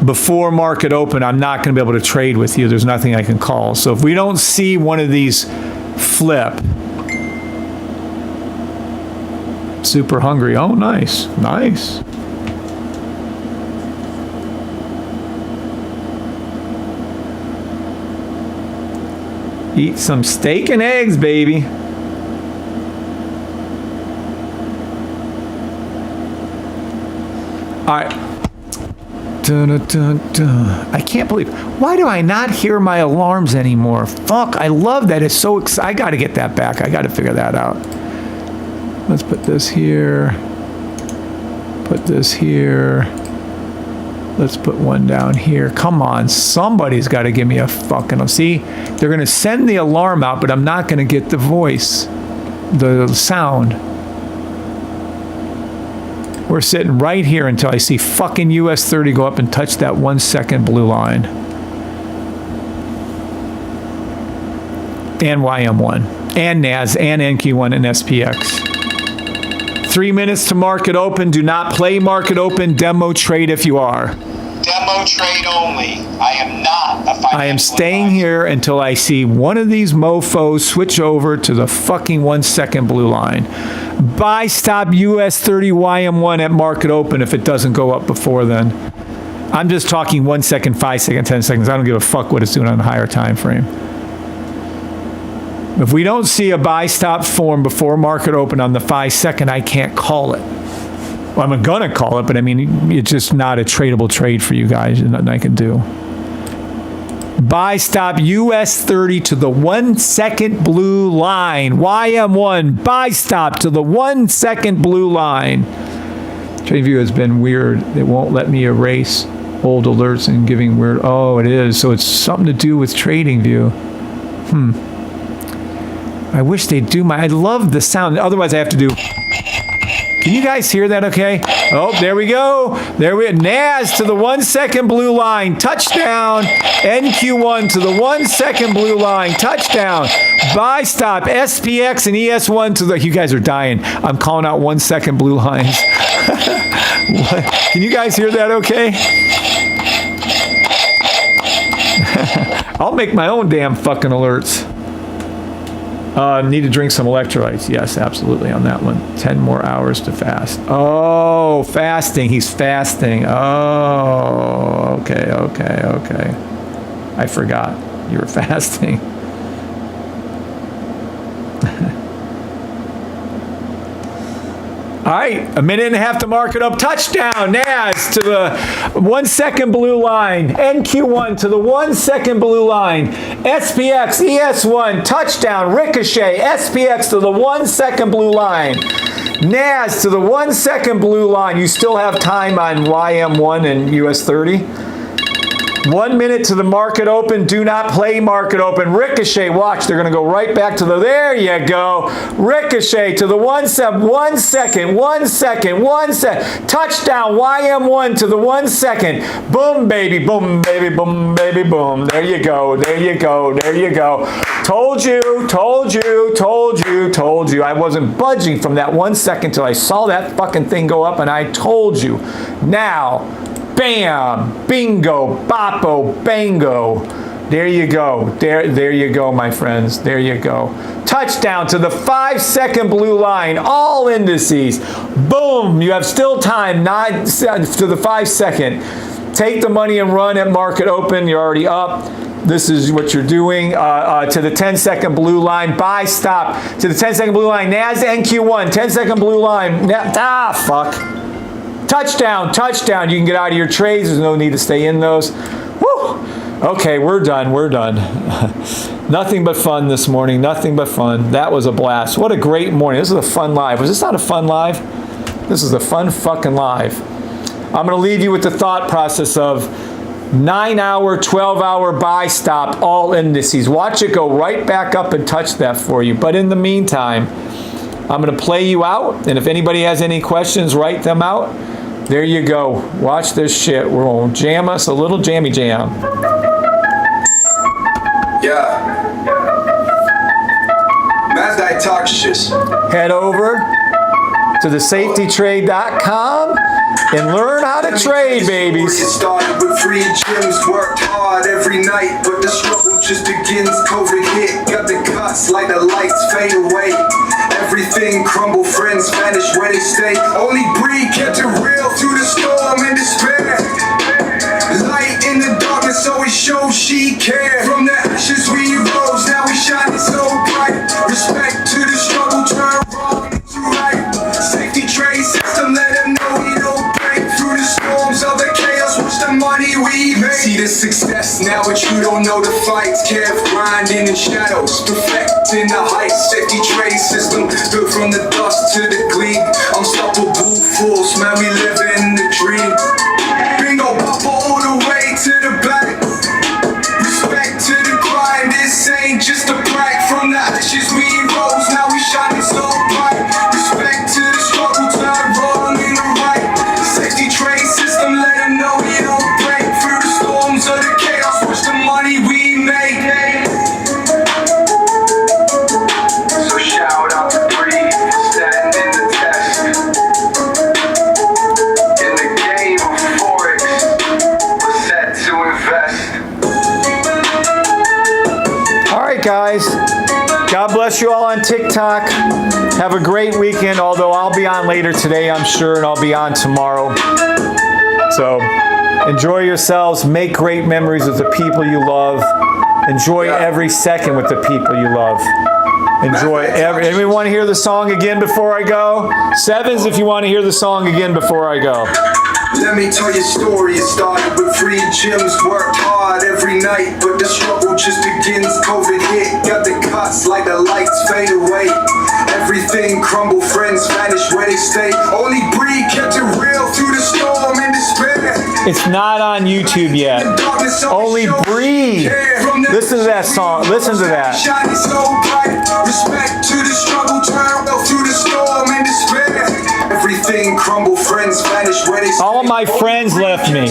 before market open, I'm not going to be able to trade with you. There's nothing I can call. So if we don't see one of these flip. Super hungry. Oh, nice. Nice. Eat some steak and eggs, baby. All right. Dun, dun, dun, dun. I can't believe. Why do I not hear my alarms anymore? Fuck, I love that. It's so I got to get that back. I got to figure that out. Let's put this here. Put this here. Let's put one down here. Come on, somebody's got to give me a fucking. See, they're going to send the alarm out, but I'm not going to get the voice, the sound. We're sitting right here until I see fucking US 30 go up and touch that 1 second blue line. And YM1, and NAS, and NQ1, and SPX. 3 minutes to market open. Do not play market open. Demo trade if you are. Demo trade only. I am not a financial I am staying advisor. here until I see one of these mofos switch over to the fucking 1 second blue line. Buy stop US 30 YM1 at market open if it doesn't go up before then. I'm just talking 1 second, 5 seconds, 10 seconds. I don't give a fuck what it's doing on a higher time frame. If we don't see a buy stop form before market open on the 5 second, I can't call it. Well, I'm gonna call it, but I mean, it's just not a tradable trade for you guys. There's nothing I can do. Buy stop US 30 to the 1 second blue line. YM1, buy stop to the 1 second blue line. TradingView has been weird. It won't let me erase old alerts and giving weird. Oh, it is. So it's something to do with TradingView. I wish they'd do I love the sound. Otherwise I have to do. Can you guys hear that okay? Oh, there we go. There we go. NAS to the 1 second blue line. Touchdown. NQ1 to the 1 second blue line. Touchdown. Buy stop. SPX and ES1 to the. You guys are dying. I'm calling out 1 second blue lines. Can you guys hear that okay? I'll make my own damn fucking alerts. Need to drink some electrolytes. Yes, absolutely on that one. 10 more hours to fast. Oh, fasting. He's fasting. Oh, okay. I forgot you were fasting. All right, a minute and a half to market up. Touchdown, NAS to the 1 second blue line. NQ1 to the 1 second blue line. SPX, ES1, touchdown, ricochet. SPX to the 1 second blue line. NAS to the 1 second blue line. You still have time on YM1 and US 30. 1 minute to the market open. Do not play market open. Ricochet, watch. They're going to go right back to the, there you go. Ricochet to the 1 second. Touchdown, YM1 to the 1 second. Boom, baby, boom, baby, boom, baby, boom. There you go, there you go, there you go. Told you. I wasn't budging from that 1 second till I saw that fucking thing go up, and I told you. Now, bam, bingo, boppo, bango. There you go. There you go, my friends. There you go. Touchdown to the 5 second blue line. All indices. Boom. You have still time. 9 to the 5 second. Take the money and run at market open. You're already up. This is what you're doing. To the 10 second blue line. Buy, stop. To the 10 second blue line. NAS NQ1. 10 second blue line. Fuck. Touchdown. You can get out of your trades. There's no need to stay in those. Woo! Okay, we're done. Nothing but fun this morning. Nothing but fun. That was a blast. What a great morning. This is a fun live. Was this not a fun live? This is a fun fucking live. I'm going to leave you with the thought process of 9-hour, 12-hour buy stop, all indices. Watch it go right back up and touch that for you. But in the meantime, I'm going to play you out. And if anybody has any questions, write them out. There you go. Watch this shit. We're going to jam us a little jammy jam. Yeah. Mazda talk shit. Head over to thesafetytrade.com and learn how to trade, babies. It started with free gyms, worked hard every night, but the struggle just begins. COVID hit, got the cuts like the lights fade away. Everything crumble, friends vanish where they stay. Only Bree kept it real through the storm and despair. Light in the darkness always shows she cared. From the ashes we rose, now we shining so bright. Respect to the struggle, turn wrong into right. Safety trade system, let them know we don't break through the storms of the chaos. Watch the money we make. See the success now, but you don't know the fights. Kept grinding in shadows, perfecting the heights. Safety trade system, built from the dust to the gleam. Unstoppable fools, man, we live in the dream. Bingo, pop all the way to the back. Respect to the grind, this ain't just a brag. From the ashes we rose, now we shining so bright. Respect to the struggle, turn wrong into right. Safety trade system, let them know we don't break through the storms of the chaos. Watch the money we make. So shout out to Bree, standing the test. In the game of Forex, we're set to invest. All right, guys. God bless you all on TikTok. Have a great weekend, although I'll be on later today, I'm sure, and I'll be on tomorrow. So enjoy yourselves. Make great memories with the people you love. Enjoy every second with the people you love. Enjoy every... Anybody want to hear the song again before I go? Sevens, if you want to hear the song again before I go. Let me tell you a story. It started with free gyms, worked hard every night, but the struggle just begins. COVID hit, got the cuts like the lights fade away. Everything crumble, friends vanish where they stay. Only Bree kept it real through the storm and despair. It's not on YouTube yet. Only Bree. Listen to that song. Listen to that. Shining so bright. Respect to the struggle, turn through the storm and despair. Everything crumble, friends vanish where they stay. All my friends left me.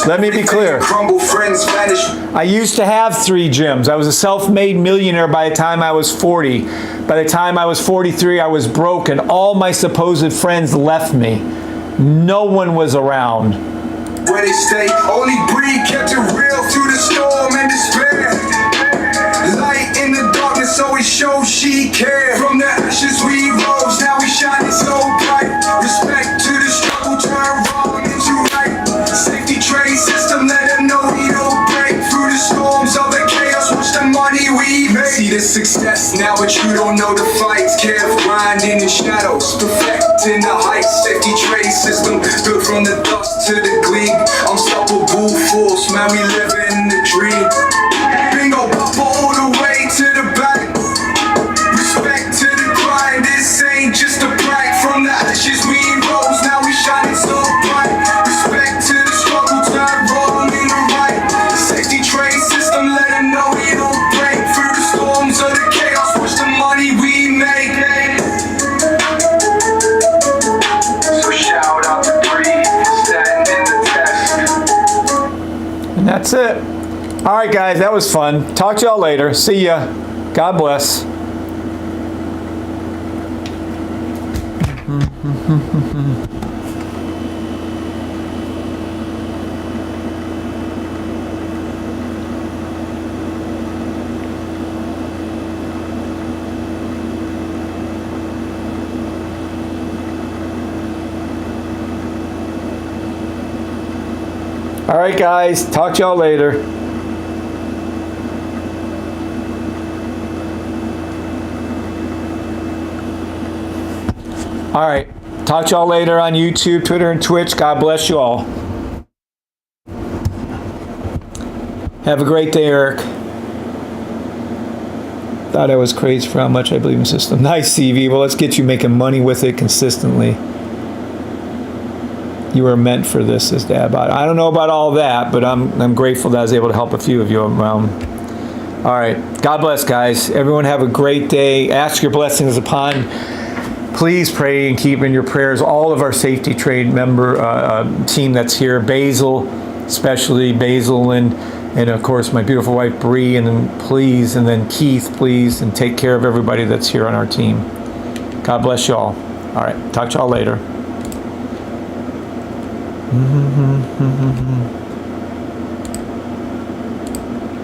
Let me be clear. I used to have 3 gyms. I was a self-made millionaire by the time I was 40. By the time I was 43, I was broke, and all my supposed friends left me. No one was around. Where they stay, only Bree kept it real through the storm and despair. Light in the darkness always shows she cared. From the ashes we rose, now we shining so bright. Respect to the struggle, turn wrong into right. Safety trade system, let them know we don't break through the storms of the chaos. Watch the money we make. See the success now, but you don't know the fights. Kept grinding in shadows, perfecting the heights. Safety trade system, built from the dust to the gleam. Unstoppable fools, man, we live in the dream. Bingo, pop all the way to the back. Respect to the grind, this ain't just a brag. that's it. All right, guys, that was fun. Talk to y'all later. See ya. God bless. All right, guys, talk to y'all later. All right, talk to y'all later on YouTube, Twitter, and Twitch. God bless you all. Have a great day, Eric. Thought I was crazy for how much I believe in the system. Nice, CV. Well, let's get you making money with it consistently. You were meant for this, says Dad. I don't know about all that, but I'm grateful that I was able to help a few of you around. All right. God bless, guys. Everyone have a great day. Ask your blessings upon. Please pray and keep in your prayers all of our safety trade member team that's here. Basil, especially Basil, and of course my beautiful wife Bree, and then Keith, please, and take care of everybody that's here on our team. God bless you all. All right. Talk to y'all later.